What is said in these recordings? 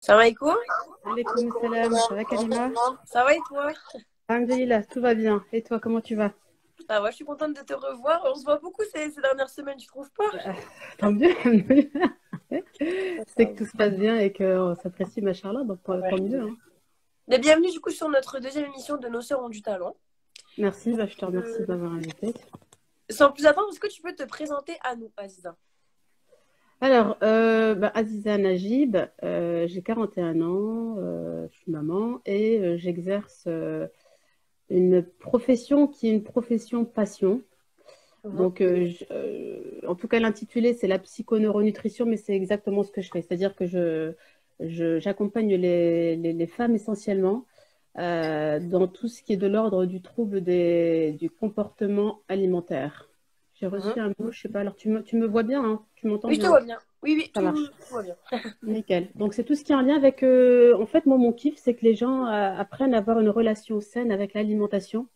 Ça va et quoi? Alaykoum salam, ça va Kalima? Ça va et toi? Alhamdulillah, tout va bien. Et toi, comment tu vas? Ça va, je suis contente de te revoir. On se voit beaucoup ces dernières semaines, tu trouves pas? Ah, tant mieux, alhamdulillah. Ça, C'est ça que tout se passe bien et qu'on s'apprécie, machallah, donc tant va. mieux, hein. Mais bienvenue du coup sur notre deuxième émission de Nos Sœurs ont du talent. Merci, je te remercie de Euh, m'avoir invité. Sans plus attendre, est-ce que tu peux te présenter à nous, Aziza? Alors, Aziza Najib, j'ai 41 ans, je suis maman et j'exerce une profession qui est une profession passion. Mhm. Donc, en tout cas, l'intitulé, c'est la psychoneuronutrition, mais c'est exactement ce que je fais. C'est-à-dire que j'accompagne les femmes essentiellement dans tout ce qui est de l'ordre du trouble du comportement alimentaire. J'ai Mhm. reçu un mot, je sais pas, alors tu me vois bien, hein, tu m'entends Oui, je te bien, vois bien. Oui, oui, ça marche. tout va bien. Nickel. Donc, c'est tout ce qui est en lien avec, en fait, moi, mon kiff, c'est que les gens apprennent à avoir une relation saine avec l'alimentation,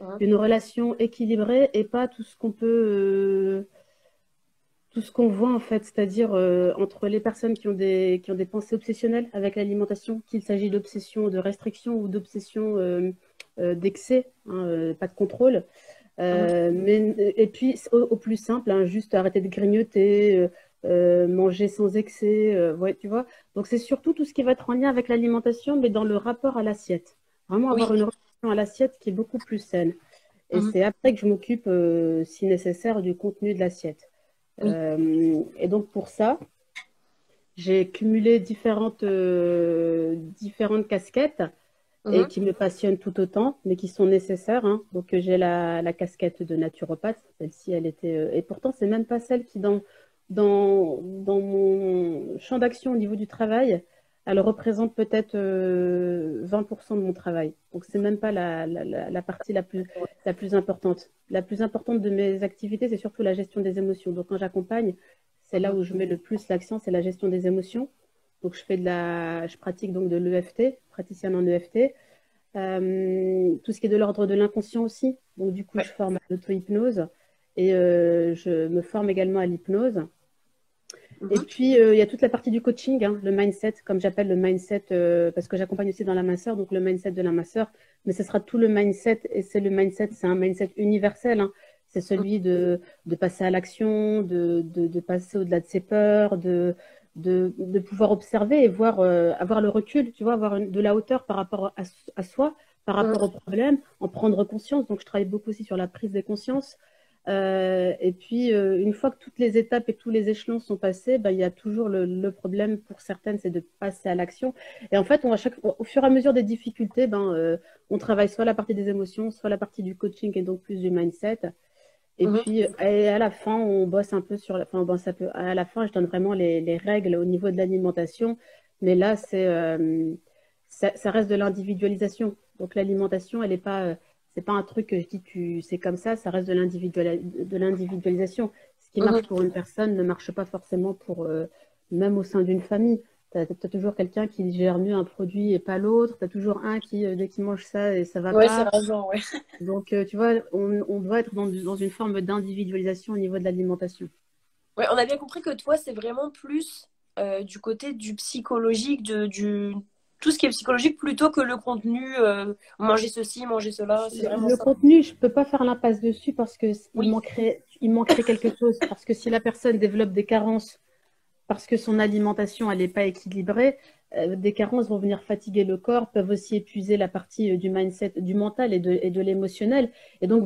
Mhm. une relation équilibrée et pas tout ce qu'on peut tout ce qu'on voit en fait, c'est-à-dire entre les personnes qui ont des pensées obsessionnelles avec l'alimentation, qu'il s'agit d'obsession de restriction ou d'obsession d'excès, hein, pas de contrôle. Mhm. Et puis au plus simple, hein, juste arrêter de grignoter, manger sans excès, ouais, tu vois. Donc c'est surtout tout ce qui va être en lien avec l'alimentation, mais dans le rapport à l'assiette. Vraiment Oui. avoir une relation à l'assiette qui est beaucoup plus saine. Et Mhm. c'est après que je m'occupe, si nécessaire, du contenu de l'assiette. Oui. Et donc pour ça, j'ai cumulé différentes casquettes et Mhm. qui me passionnent tout autant, mais qui sont nécessaires, hein. Donc j'ai la casquette de naturopathe, celle-ci, elle était... et pourtant, c'est même pas celle qui, dans mon champ d'action au niveau du travail, elle représente peut-être 20% de mon travail. Donc c'est même pas la partie la plus importante. La plus importante de mes activités, c'est surtout la gestion des émotions. Donc quand j'accompagne, c'est là Mhm. où je mets le plus l'accent, c'est la gestion des émotions. Donc je pratique donc de l'EFT, praticienne en EFT. Tout ce qui est de l'ordre de l'inconscient aussi. Donc du coup, je Ouais. forme à l'auto-hypnose et je me forme également à l'hypnose. Et Mhm. puis, il y a toute la partie du coaching, hein, le mindset, comme j'appelle le mindset, parce que j'accompagne aussi dans la minceur, donc le mindset de la minceur. Mais ce sera tout le mindset, et c'est le mindset, c'est un mindset universel, hein. C'est celui de passer à l'action, de passer au-delà de ses peurs, de pouvoir observer et voir, avoir le recul, tu vois, avoir de la hauteur par rapport à soi, par rapport Mhm. au problème, en prendre conscience. Donc, je travaille beaucoup aussi sur la prise des consciences. Et puis, une fois que toutes les étapes et tous les échelons sont passés, ben, il y a toujours le problème pour certaines, c'est de passer à l'action. Et en fait, au fur et à mesure des difficultés, on travaille soit la partie des émotions, soit la partie du coaching et donc plus du mindset. Et Mhm. puis, et à la fin, on bosse un peu sur enfin, on bosse un peu, à la fin, je donne vraiment les règles au niveau de l'alimentation. Mais là, ça reste de l'individualisation. Donc, l'alimentation, elle n'est pas, c'est pas un truc que je dis, c'est comme ça reste de l'individualisation. Ce qui marche Mhm. pour une personne ne marche pas forcément même au sein d'une famille. Tu as toujours quelqu'un qui gère mieux un produit et pas l'autre. Tu as toujours un qui, dès qu'il mange ça, et ça va Ouais, c'est pas. raison, ouais. Donc, tu vois, on doit être dans une forme d'individualisation au niveau de l'alimentation. Ouais, on a bien compris que toi, c'est vraiment plus du côté du psychologique, tout ce qui est psychologique, plutôt que le contenu, manger ceci, manger cela, c'est vraiment Le ça. contenu, je ne peux pas faire l'impasse dessus parce que Oui. il manquerait quelque chose. Parce que si la personne développe des carences, parce que son alimentation, elle n'est pas équilibrée, des carences vont venir fatiguer le corps, peuvent aussi épuiser la partie du mindset, du mental et de l'émotionnel. Et donc,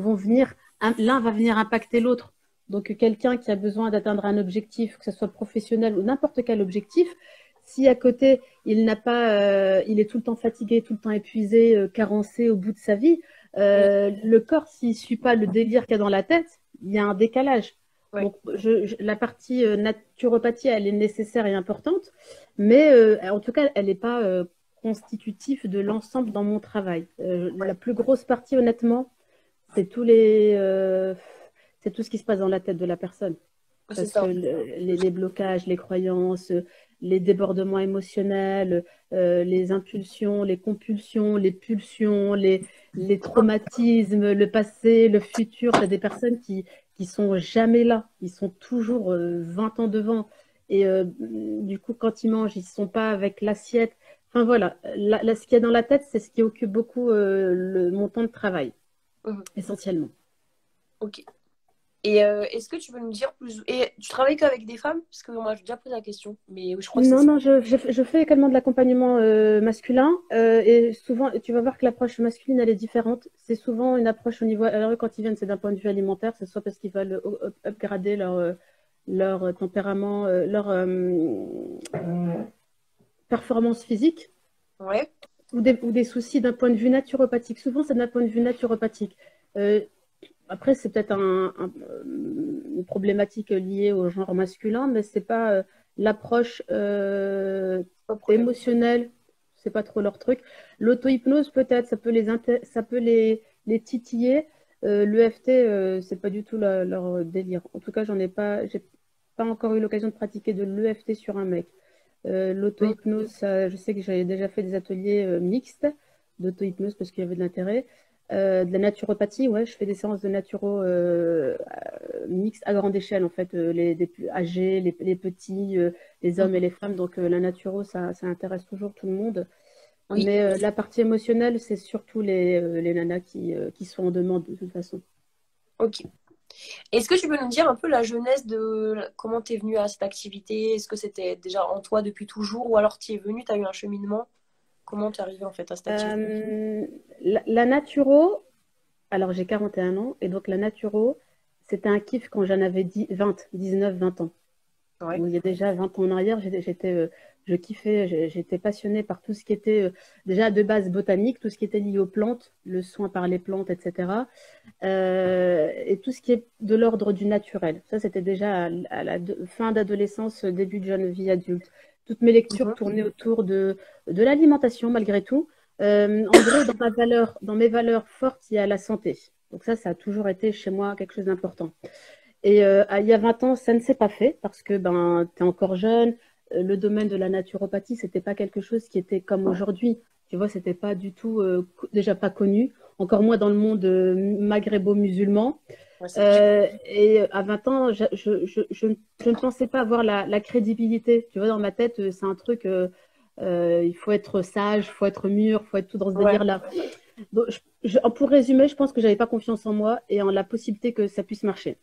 l'un va venir impacter l'autre. Donc, quelqu'un qui a besoin d'atteindre un objectif, que ce soit professionnel ou n'importe quel objectif, si à côté, il est tout le temps fatigué, tout le temps épuisé, carencé au bout de sa vie, Mm. le corps, s'il ne suit pas le délire qu'il y a dans la tête, il y a un décalage. Ouais. Donc, la partie naturopathie, elle est nécessaire et importante, mais en tout cas, elle n'est pas constitutive de l'ensemble dans mon travail. La Ouais. plus grosse partie, honnêtement, c'est c'est tout ce qui se passe dans la tête de la personne. C'est Parce que ça. les blocages, les croyances, les débordements émotionnels, les impulsions, les compulsions, les pulsions, les traumatismes, le passé, le futur, tu as des personnes qui sont jamais là. Ils sont toujours 20 ans devant. Et du coup, quand ils mangent, ils ne sont pas avec l'assiette. Enfin voilà, ce qu'il y a dans la tête, c'est ce qui occupe beaucoup mon temps de travail, Mhm. essentiellement. Ok. Et est-ce que tu peux nous dire plus... Et tu travailles qu'avec des femmes? Parce que moi, j'ai déjà posé la question, mais je crois que c'est Non, ça. non, je fais également de l'accompagnement masculin et souvent, tu vas voir que l'approche masculine, elle est différente. C'est souvent une approche au niveau, alors quand ils viennent, c'est d'un point de vue alimentaire, c'est soit parce qu'ils veulent upgrader leur tempérament, leur performance physique Ouais. ou des soucis d'un point de vue naturopathique. Souvent, c'est d'un point de vue naturopathique. Euh, Après, c'est peut-être une problématique liée au genre masculin, mais c'est pas l'approche Pas de problème. émotionnelle, c'est pas trop leur truc. L'auto-hypnose, peut-être, ça peut les titiller. L'EFT, c'est pas du tout leur délire. En tout cas, j'ai pas encore eu l'occasion de pratiquer de l'EFT sur un mec. Mhm. L'auto-hypnose, je sais que j'avais déjà fait des ateliers mixtes d'auto-hypnose parce qu'il y avait de l'intérêt. De la naturopathie, ouais, je fais des séances de naturo mixtes à grande échelle, en fait, les plus âgés, les petits, les hommes et Mhm. les femmes. Donc, la naturo, ça intéresse toujours tout le monde. Oui. Mais la partie émotionnelle, c'est surtout les nanas qui sont en demande de toute façon. Ok. Est-ce que tu peux nous dire un peu la genèse de comment tu es venue à cette activité? Est-ce que c'était déjà en toi depuis toujours ou alors tu y es venue, tu as eu un cheminement? Comment tu es arrivée en fait à cette activité? Euh, la naturo, alors j'ai 41 ans, et donc la naturo, c'était un kiff quand j'en avais 19, 20 ans. Ouais. Donc, il y a déjà 20 ans en arrière, je kiffais, j'étais passionnée par tout ce qui était déjà de base botanique, tout ce qui était lié aux plantes, le soin par les plantes, etc. Et tout ce qui est de l'ordre du naturel. Ça, c'était déjà à la fin d'adolescence, début de jeune vie adulte. Toutes mes lectures Mhm. tournaient autour de l'alimentation, malgré tout. En gros, dans mes valeurs fortes, il y a la santé. Donc ça a toujours été chez moi quelque chose d'important. Et il y a 20 ans, ça ne s'est pas fait parce que ben, tu es encore jeune. Le domaine de la naturopathie, c'était pas quelque chose qui était comme aujourd'hui. Tu vois, c'était pas du tout, déjà pas connu, encore moins dans le monde maghrébo-musulman. Ouais, c'est vrai. Et à 20 ans, je ne pensais pas avoir la crédibilité. Tu vois, dans ma tête, c'est un truc, il faut être sage, il faut être mûr, il faut être tout dans ce Ouais. délire-là. Donc, pour résumer, je pense que j'avais pas confiance en moi et en la possibilité que ça puisse marcher.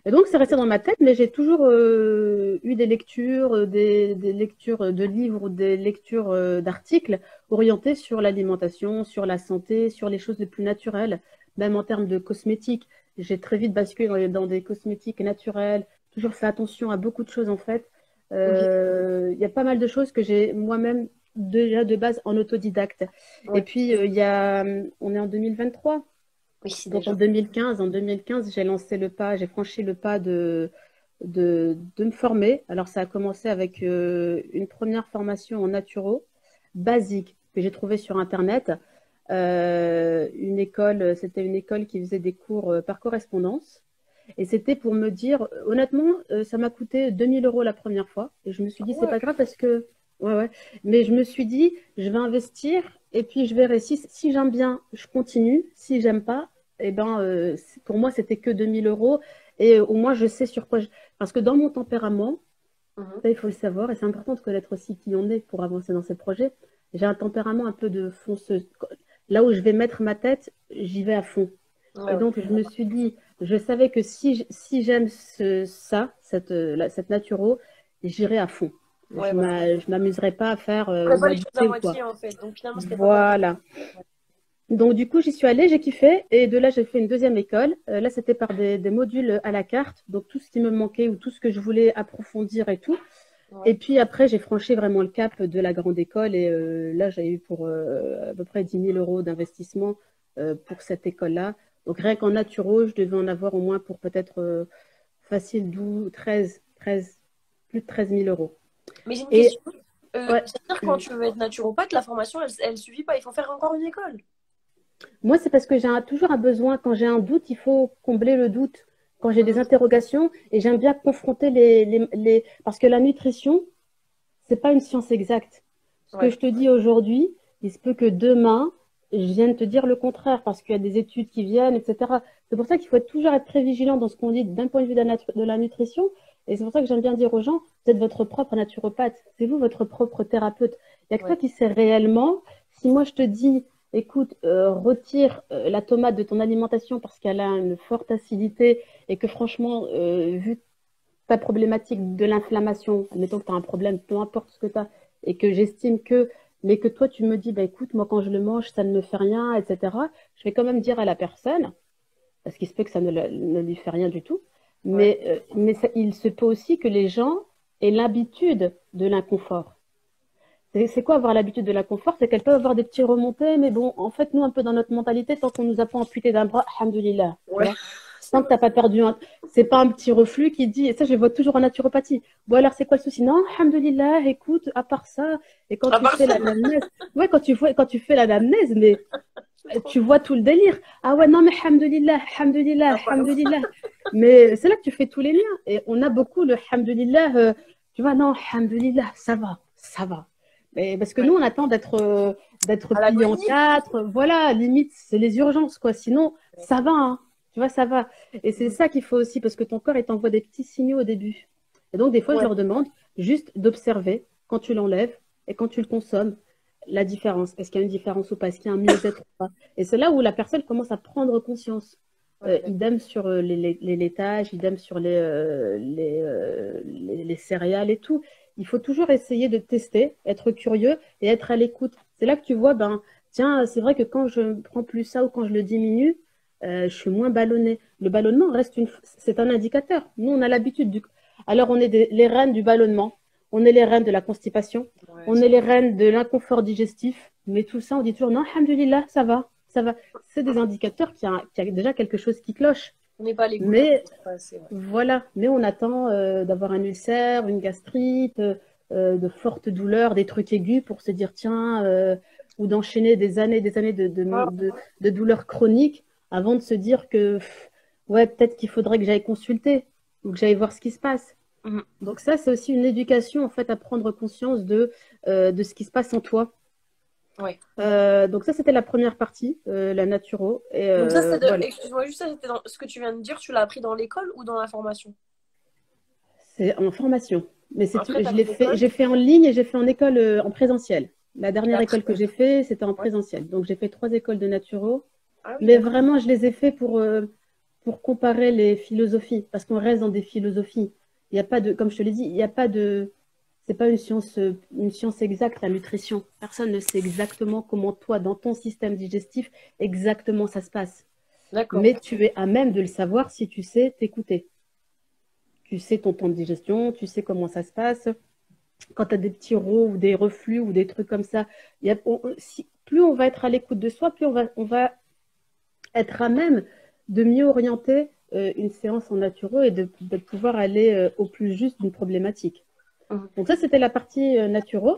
Et donc, c'est resté dans ma tête, mais j'ai toujours eu des lectures, des lectures de livres ou des lectures d'articles orientés sur l'alimentation, sur la santé, sur les choses les plus naturelles, même en termes de cosmétiques. J'ai très vite basculé dans des cosmétiques naturels, toujours fait attention à beaucoup de choses en fait. Ok. Il y a pas mal de choses que j'ai moi-même déjà de base en autodidacte. Et Ouais. puis, on est en 2023. Oui, c'est Donc déjà. en 2015, j'ai lancé le pas, j'ai franchi le pas de me former. Alors ça a commencé avec une première formation en naturo basique que j'ai trouvée sur Internet. C'était une école qui faisait des cours par correspondance. Et c'était pour me dire, honnêtement, ça m'a coûté 2 000 € la première fois. Et je me suis dit, c'est Ouais. pas grave parce que, ouais, ouais. Mais je me suis dit, je vais investir et puis je verrai. Si j'aime bien, je continue. Si j'aime pas, eh ben, pour moi, c'était que 2 000 €. Et au moins, je sais sur quoi je... Parce que dans mon tempérament, Mhm. ça, il faut le savoir, et c'est important de connaître aussi qui on est pour avancer dans ces projets. J'ai un tempérament un peu de fonceuse. Là où je vais mettre ma tête, j'y vais à fond. Ouais, Et ouais. donc, je me suis dit, je savais que si j'aime cette naturo, j'irai à fond. Ouais, voilà. Je m'amuserai pas à faire On fait pas les choses à moitié ou quoi. moitié en fait. Donc finalement, c'était pas mal. Voilà. Donc, du coup, j'y suis allée, j'ai kiffé. Et de là, j'ai fait une deuxième école. Là, c'était par des modules à la carte. Donc, tout ce qui me manquait ou tout ce que je voulais approfondir et tout. Et Ouais. puis après, j'ai franchi vraiment le cap de la grande école. Et là, j'ai eu pour à peu près 10 000 € d'investissement pour cette école-là. Donc, rien qu'en naturo, je devais en avoir au moins pour peut-être facile 12, 13, plus de 13 000 €. Mais j'ai une Et question. ouais, C'est-à-dire quand tu veux être naturopathe, la formation, elle suffit pas. Il faut faire encore une école. moi, c'est parce que toujours un besoin. Quand j'ai un doute, il faut combler le doute. Quand j'ai des interrogations, et j'aime bien confronter Parce que la nutrition, c'est pas une science exacte. Ce que Ouais. je te dis aujourd'hui, il se peut que demain, je vienne te dire le contraire parce qu'il y a des études qui viennent, etc. C'est pour ça qu'il faut toujours être très vigilant dans ce qu'on dit d'un point de vue de la nutrition Et c'est pour ça que j'aime bien dire aux gens, vous êtes votre propre naturopathe, c'est vous votre propre thérapeute. Il n'y a que toi Ouais. qui sais réellement. Si moi je te dis, écoute, retire la tomate de ton alimentation parce qu'elle a une forte acidité et que franchement, vu ta problématique de l'inflammation, admettons que tu as un problème, peu importe ce que tu as, et que j'estime que, mais que toi tu me dis, bah écoute, moi quand je le mange, ça ne me fait rien, etc., je vais quand même dire à la personne, parce qu'il se peut que ça ne lui fait rien du tout, Ouais. mais il se peut aussi que les gens aient l'habitude de l'inconfort. C'est quoi avoir l'habitude de l'inconfort? C'est qu'elles peuvent avoir des petits remontées, mais bon, en fait, nous, un peu dans notre mentalité, tant qu'on nous a pas amputé d'un bras, alhamdoulilah, tu Ouais. vois. C'est Tant que vrai. t'as pas perdu un, c'est pas un petit reflux qui dit, et ça, je le vois toujours en naturopathie. Bon, alors, c'est quoi le souci? Non, alhamdoulilah, écoute, à part ça, et quand À tu part fais ça, l'anamnèse, ouais, quand tu fais l'anamnèse, mais c'est trop tu bien. vois tout le délire. Ah ouais, non, mais alhamdoulilah, alhamdoulilah, À part ça. alhamdoulilah. Mais c'est là que tu fais tous les liens. Et on a beaucoup le alhamdoulilah, tu vois, non, alhamdoulilah, ça va, ça va. Mais parce que nous, Ouais. on attend d'être À plié en l'agonie. quatre. Voilà, limite, c'est les urgences, quoi. Sinon, ça va, hein. Tu vois, ça va. Et c'est Mhm. ça qu'il faut aussi, parce que ton corps, il t'envoie des petits signaux au début. Et donc, des fois, je Ouais. leur demande juste d'observer quand tu l'enlèves et quand tu le consommes, la différence. Est-ce qu'il y a une différence ou pas? Est-ce qu'il y a un mieux-être ou pas? Et c'est là où la personne commence à prendre conscience. Ouais, d'accord. Idem sur les laitages, idem sur les céréales et tout. Il faut toujours essayer de tester, être curieux et être à l'écoute. C'est là que tu vois, ben, tiens, c'est vrai que quand je ne prends plus ça ou quand je le diminue, je suis moins ballonné. Le ballonnement reste c'est un indicateur. Nous, on a l'habitude Alors, on est les reines du ballonnement, on est les reines de la constipation, Ouais, on c'est est les vrai. reines de l'inconfort digestif, mais tout ça, on dit toujours non, alhamdulillah, ça va, ça va. C'est des indicateurs qu'il y a déjà quelque chose qui cloche. On n'est pas les gouttes. Mais Ouais, c'est vrai. voilà, mais on attend d'avoir un ulcère, une gastrite, de fortes douleurs, des trucs aigus pour se dire tiens, ou d'enchaîner des années Ah, de douleurs chroniques avant de se dire que ouais, peut-être qu'il faudrait que j'aille consulter ou que j'aille voir ce qui se passe. mhm. Donc ça, c'est aussi une éducation en fait à prendre conscience de ce qui se passe en toi. Ouais. Donc ça, c'était la première partie, la naturo. Et Donc ça, voilà, excuse-moi juste, ça, c'était dans ce que tu viens de dire, tu l'as appris dans l'école ou dans la formation? c'est en formation. Mais Après, tu as je fait l'ai fait, l'école. j'ai fait en ligne et j'ai fait en école en présentiel. La Et dernière école que après, j'ai fait, c'était en ouais. présentiel. Donc j'ai fait 3 écoles de naturo. Ah oui, Mais d'accord. vraiment, je les ai fait pour comparer les philosophies, parce qu'on reste dans des philosophies. Il n'y a pas de, comme je te l'ai dit, il n'y a pas de, c'est pas une science exacte, la nutrition. Personne ne sait exactement comment toi, dans ton système digestif, exactement ça se passe. D'accord. Mais tu es à même de le savoir si tu sais t'écouter. Tu sais ton temps de digestion, tu sais comment ça se passe. Quand tu as des petits rots ou des reflux ou des trucs comme ça, plus on va être à l'écoute de soi, plus on va être à même de mieux orienter une séance en naturo et de pouvoir aller au plus juste d'une problématique. Mhm. Donc ça, c'était la partie naturo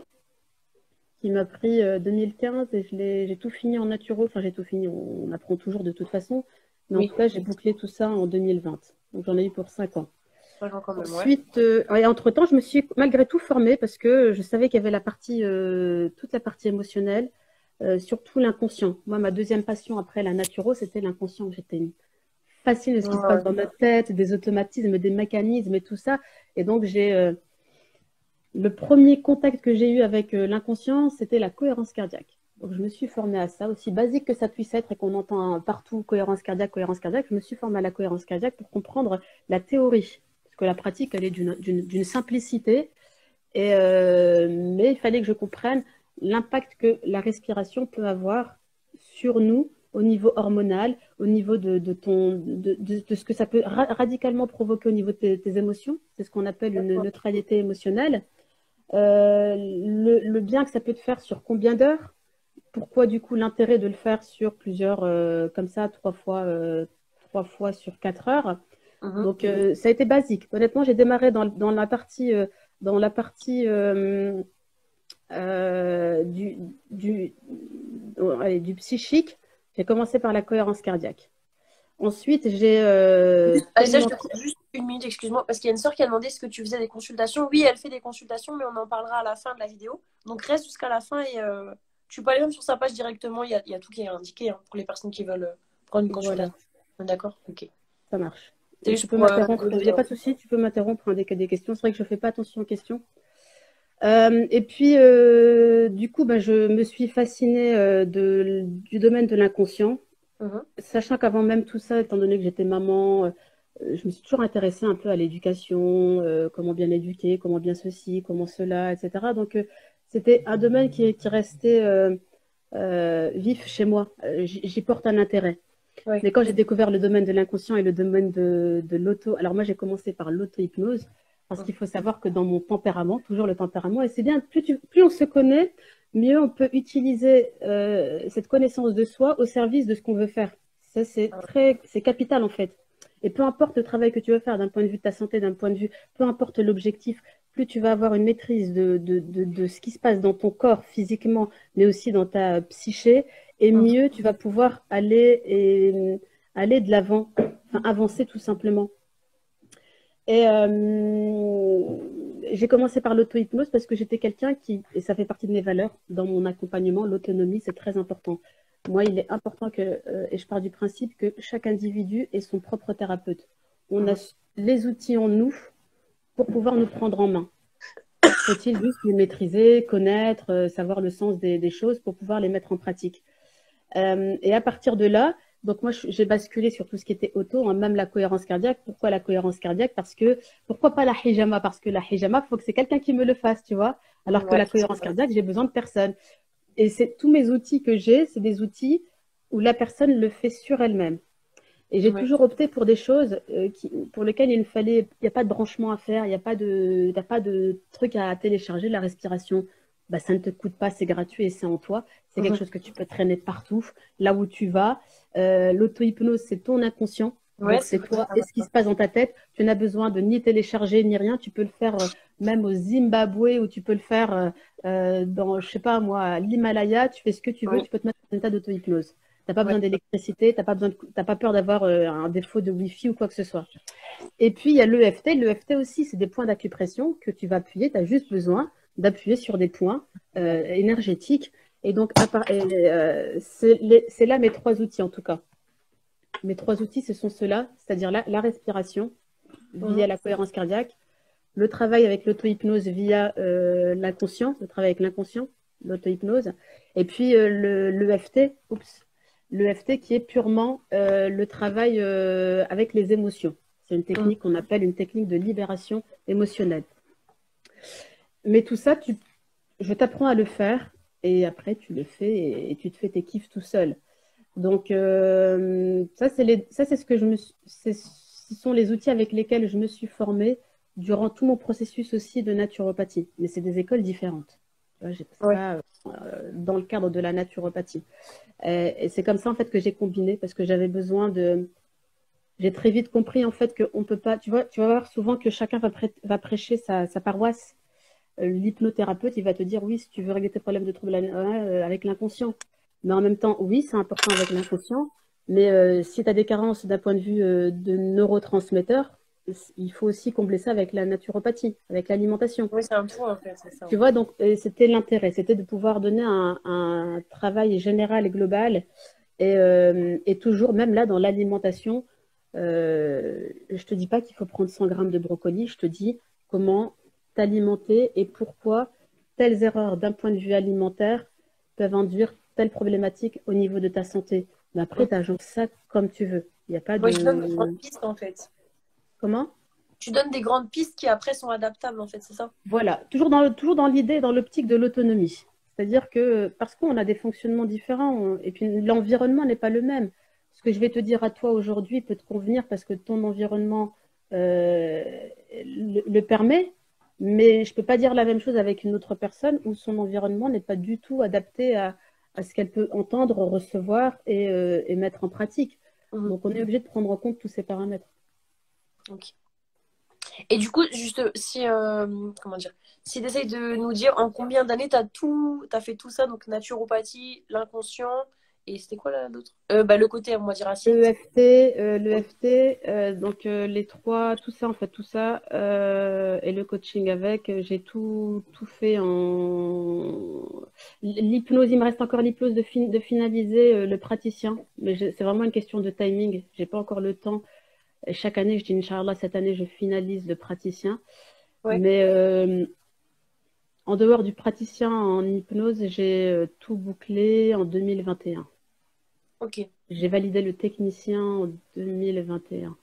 qui m'a pris 2015 et j'ai tout fini en naturo. Enfin, j'ai tout fini, on apprend toujours de toute façon. Mais en Oui, tout cas, j'ai bouclé tout ça en 2020. Donc j'en ai eu pour 5 ans. 5 ans quand même, ouais. Ensuite, et entre-temps, je me suis malgré tout formée parce que je savais qu'il y avait toute la partie émotionnelle, surtout l'inconscient. Moi, ma deuxième passion après la naturo, c'était l'inconscient. J'étais fascinée de ce qui se passe Ouais. dans notre tête, des automatismes, des mécanismes et tout ça. Et donc, le premier contact que j'ai eu avec l'inconscient, c'était la cohérence cardiaque. Donc, je me suis formée à ça, aussi basique que ça puisse être et qu'on entend partout cohérence cardiaque. Je me suis formée à la cohérence cardiaque pour comprendre la théorie. Parce que la pratique, elle est d'une simplicité. Mais il fallait que je comprenne l'impact que la respiration peut avoir sur nous au niveau hormonal, au niveau de ce que ça peut radicalement provoquer au niveau de tes émotions. C'est ce qu'on appelle une D'accord. neutralité émotionnelle. Le bien que ça peut te faire sur combien d'heures? Pourquoi du coup l'intérêt de le faire sur plusieurs, comme ça, 3 fois sur 4 heures? Mhm. Donc ça a été basique. Honnêtement, j'ai démarré dans la partie du, allez, du psychique. J'ai commencé par la cohérence cardiaque. Ensuite, j'ai Alisa, je tellement... te coupe juste une minute, excuse-moi, parce qu'il y a une sœur qui a demandé ce que tu faisais des consultations. Oui, elle fait des consultations, mais on en parlera à la fin de la vidéo. Donc reste jusqu'à la fin et tu peux aller même sur sa page directement. Il y a tout qui est indiqué hein, pour les personnes qui veulent prendre une Voilà, consultation. D'accord? Ok. ça marche. C'est Tu juste peux pour m'interrompre, rigoler, il n'y a genre. pas de souci, tu peux m'interrompre hein, dès qu'il y a des questions. C'est vrai que je ne fais pas attention aux questions. Et puis, du coup, bah, je me suis fascinée du domaine de l'inconscient, Mhm. sachant qu'avant même tout ça, étant donné que j'étais maman, je me suis toujours intéressée un peu à l'éducation, comment bien éduquer, comment bien ceci, comment cela, etc. Donc, c'était un domaine qui restait vif chez moi. J'y porte un intérêt. Ouais. Mais quand j'ai découvert le domaine de l'inconscient et le domaine de l'auto, alors moi j'ai commencé par l'auto-hypnose, parce Mhm. qu'il faut savoir que dans mon tempérament, toujours le tempérament, et c'est bien, plus on se connaît, mieux on peut utiliser cette connaissance de soi au service de ce qu'on veut faire. Ça, c'est capital en fait. Et peu importe le travail que tu veux faire d'un point de vue de ta santé, d'un point de vue, peu importe l'objectif, plus tu vas avoir une maîtrise de ce qui se passe dans ton corps physiquement, mais aussi dans ta psyché, et Mhm. mieux tu vas pouvoir aller de l'avant, enfin, avancer tout simplement. Et j'ai commencé par l'auto-hypnose parce que j'étais quelqu'un qui, et ça fait partie de mes valeurs, dans mon accompagnement, l'autonomie, c'est très important. Moi, il est important que, et je pars du principe que chaque individu est son propre thérapeute. On a Mhm. les outils en nous pour pouvoir nous prendre en main. Faut-il juste les maîtriser, connaître, savoir le sens des choses pour pouvoir les mettre en pratique. Et à partir de là, donc moi, j'ai basculé sur tout ce qui était auto, hein, même la cohérence cardiaque. Pourquoi la cohérence cardiaque? Pourquoi pas la hijama? Parce que la hijama, il faut que c'est quelqu'un qui me le fasse, tu vois. Alors que Ouais, la cohérence cardiaque, j'ai besoin de personne. Et c'est tous mes outils que j'ai, c'est des outils où la personne le fait sur elle-même. Et j'ai ouais. toujours opté pour des choses pour lesquelles il n'y a pas de branchement à faire, t'as pas de truc à télécharger, la respiration. Bah, ça ne te coûte pas, c'est gratuit et c'est en toi. C'est quelque Mhm. chose que tu peux traîner partout, là où tu vas. L'auto-hypnose, c'est ton inconscient. Ouais, Donc, c'est c'est vrai. toi et ce qui se passe dans ta tête. Tu n'as besoin de ni télécharger ni rien. Tu peux le faire même au Zimbabwe ou tu peux le faire dans, je sais pas moi, à l'Himalaya. Tu fais ce que tu veux. Oui, Tu peux te mettre en état d'auto-hypnose. T'as pas ouais. besoin d'électricité, t'as pas peur d'avoir un défaut de Wi-Fi ou quoi que ce soit. Et puis il y a l'EFT. L'EFT aussi, c'est des points d'acupression que tu vas appuyer. Tu as juste besoin d'appuyer sur des points énergétiques. Et donc, c'est là mes trois outils en tout cas. Mes trois outils, ce sont ceux-là, c'est-à-dire la respiration Mhm. via la cohérence cardiaque, le travail avec l'auto-hypnose via l'inconscient, le travail avec l'inconscient, l'auto-hypnose, et puis l'EFT, l'EFT qui est purement le travail avec les émotions. C'est une Mhm. technique qu'on appelle une technique de libération émotionnelle. Mais tout ça, je t'apprends à le faire et après tu le fais et tu te fais tes kiffs tout seul. Donc ça c'est ce que ce sont les outils avec lesquels je me suis formée durant tout mon processus aussi de naturopathie. Mais c'est des écoles différentes. C'est Ouais. pas dans le cadre de la naturopathie. Et c'est comme ça en fait que j'ai combiné parce que j'avais besoin de. J'ai très vite compris en fait qu'on peut pas. Tu vas voir souvent que chacun va prêcher sa paroisse. L'hypnothérapeute, il va te dire oui, si tu veux régler tes problèmes de troubles avec l'inconscient. Mais en même temps, oui, c'est important avec l'inconscient. Mais si tu as des carences d'un point de vue de neurotransmetteurs, il faut aussi combler ça avec la naturopathie, avec l'alimentation. Oui, c'est un tout en fait, c'est ça. Tu vois, donc c'était l'intérêt, c'était de pouvoir donner un travail général et global. Et toujours, même là, dans l'alimentation, je te dis pas qu'il faut prendre 100 grammes de brocoli, je te dis comment t'alimenter et pourquoi telles erreurs d'un point de vue alimentaire peuvent induire telle problématique au niveau de ta santé. Mais après, Mhm. tu agences ça comme tu veux. Il n'y a pas Oui, tu donnes des de. grandes pistes en fait. Comment? Tu donnes des grandes pistes qui après sont adaptables en fait, c'est ça? Voilà, toujours dans l'idée, dans l'optique de l'autonomie. C'est-à-dire que parce qu'on a des fonctionnements différents, et puis l'environnement n'est pas le même. Ce que je vais te dire à toi aujourd'hui peut te convenir parce que ton environnement euh, le permet, mais je ne peux pas dire la même chose avec une autre personne où son environnement n'est pas du tout adapté à ce qu'elle peut entendre, recevoir et mettre en pratique. Mhm. Donc on est obligé de prendre en compte tous ces paramètres. Ok. Et du coup, juste si comment dire, si tu essayes de nous dire en combien d'années t'as fait tout ça, donc naturopathie, l'inconscient, et c'était quoi là l'autre? Bah, le côté, on va dire assiette. l'EFT, donc les trois, tout ça en fait, tout ça, et le coaching avec, j'ai tout fait en l'hypnose. Il me reste encore l'hypnose de finaliser le praticien, mais c'est vraiment une question de timing. J'ai pas encore le temps. Et chaque année, je dis, Inch'Allah, cette année, je finalise le praticien. Ouais, Mais en dehors du praticien en hypnose, j'ai tout bouclé en 2021. ok. J'ai validé le technicien en 2021.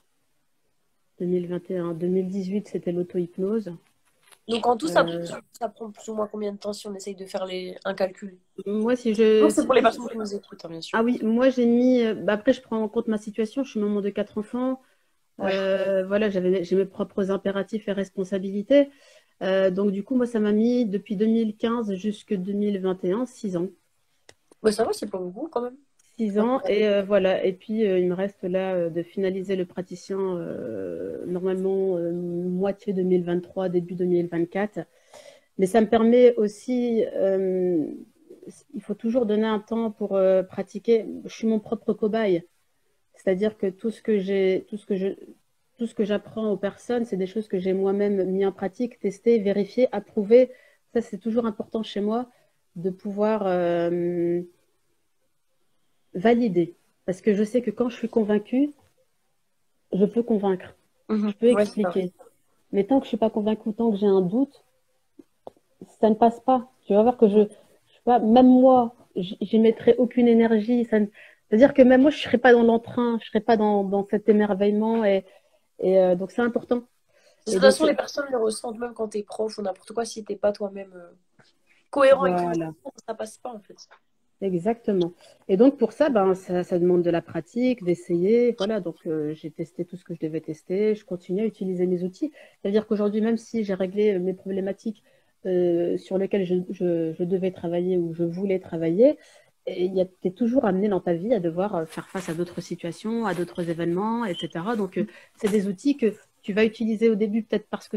2018, c'était l'auto-hypnose. Donc en tout, Euh, ça prend plus ou moins combien de temps si on essaye de faire un calcul? moi, Donc c'est si pour les tu... personnes qui nous écoutent, hein, bien sûr. Ah oui, moi, j'ai mis... bah, après, je prends en compte ma situation. Je suis maman de 4 enfants. Ouais. Voilà, j'ai mes propres impératifs et responsabilités. Donc, du coup, moi, ça m'a mis depuis 2015 jusqu'à 2021, 6 ans. Bah, ça va, c'est pas beaucoup quand même. 6 ans, et voilà. Et puis, il me reste là de finaliser le praticien normalement moitié 2023, début 2024. Mais ça me permet aussi, il faut toujours donner un temps pour pratiquer. Je suis mon propre cobaye. C'est-à-dire que tout ce que j'apprends aux personnes, c'est des choses que j'ai moi-même mis en pratique, testé, vérifié, approuvé. Ça, c'est toujours important chez moi de pouvoir valider. Parce que je sais que quand je suis convaincue, je peux convaincre, Mhm. je peux Ouais, c'est ça. expliquer. Mais tant que je ne suis pas convaincue, tant que j'ai un doute, ça ne passe pas. Tu vas voir que je sais pas, même moi, j'y mettrai aucune énergie. C'est-à-dire que même moi, je ne serais pas dans l'entrain, je ne serais pas dans cet émerveillement. Et donc, c'est important. De Et toute donc, façon, les personnes le ressentent même quand t'es prof ou n'importe quoi, si t'es pas toi-même cohérent avec ton voilà, discours, ça passe pas en fait. exactement. Et donc, pour ça, ben, ça demande de la pratique, d'essayer. Voilà, donc j'ai testé tout ce que je devais tester. Je continue à utiliser mes outils. C'est-à-dire qu'aujourd'hui, même si j'ai réglé mes problématiques sur lesquelles je devais travailler ou je voulais travailler, tu es toujours amené dans ta vie à devoir faire face à d'autres situations, à d'autres événements, etc. Donc, c'est des outils que tu vas utiliser au début peut-être parce que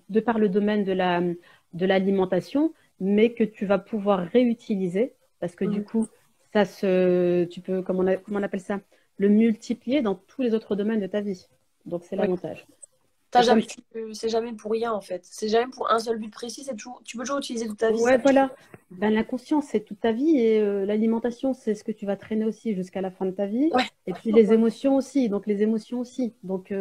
de par le domaine de l'alimentation, mais que tu vas pouvoir réutiliser parce que du Mhm. coup, tu peux, comment on appelle ça, le multiplier dans tous les autres domaines de ta vie. Donc, c'est Ouais. l'avantage. Et comme C'est jamais pour rien en fait. C'est jamais pour un seul but précis. Tu peux toujours utiliser toute ta vie Ouais, ça. voilà. Ben, la conscience, c'est toute ta vie et l'alimentation, c'est ce que tu vas traîner aussi jusqu'à la fin de ta vie. Ouais. Et puis les Ouais. émotions aussi. Donc les émotions aussi. Donc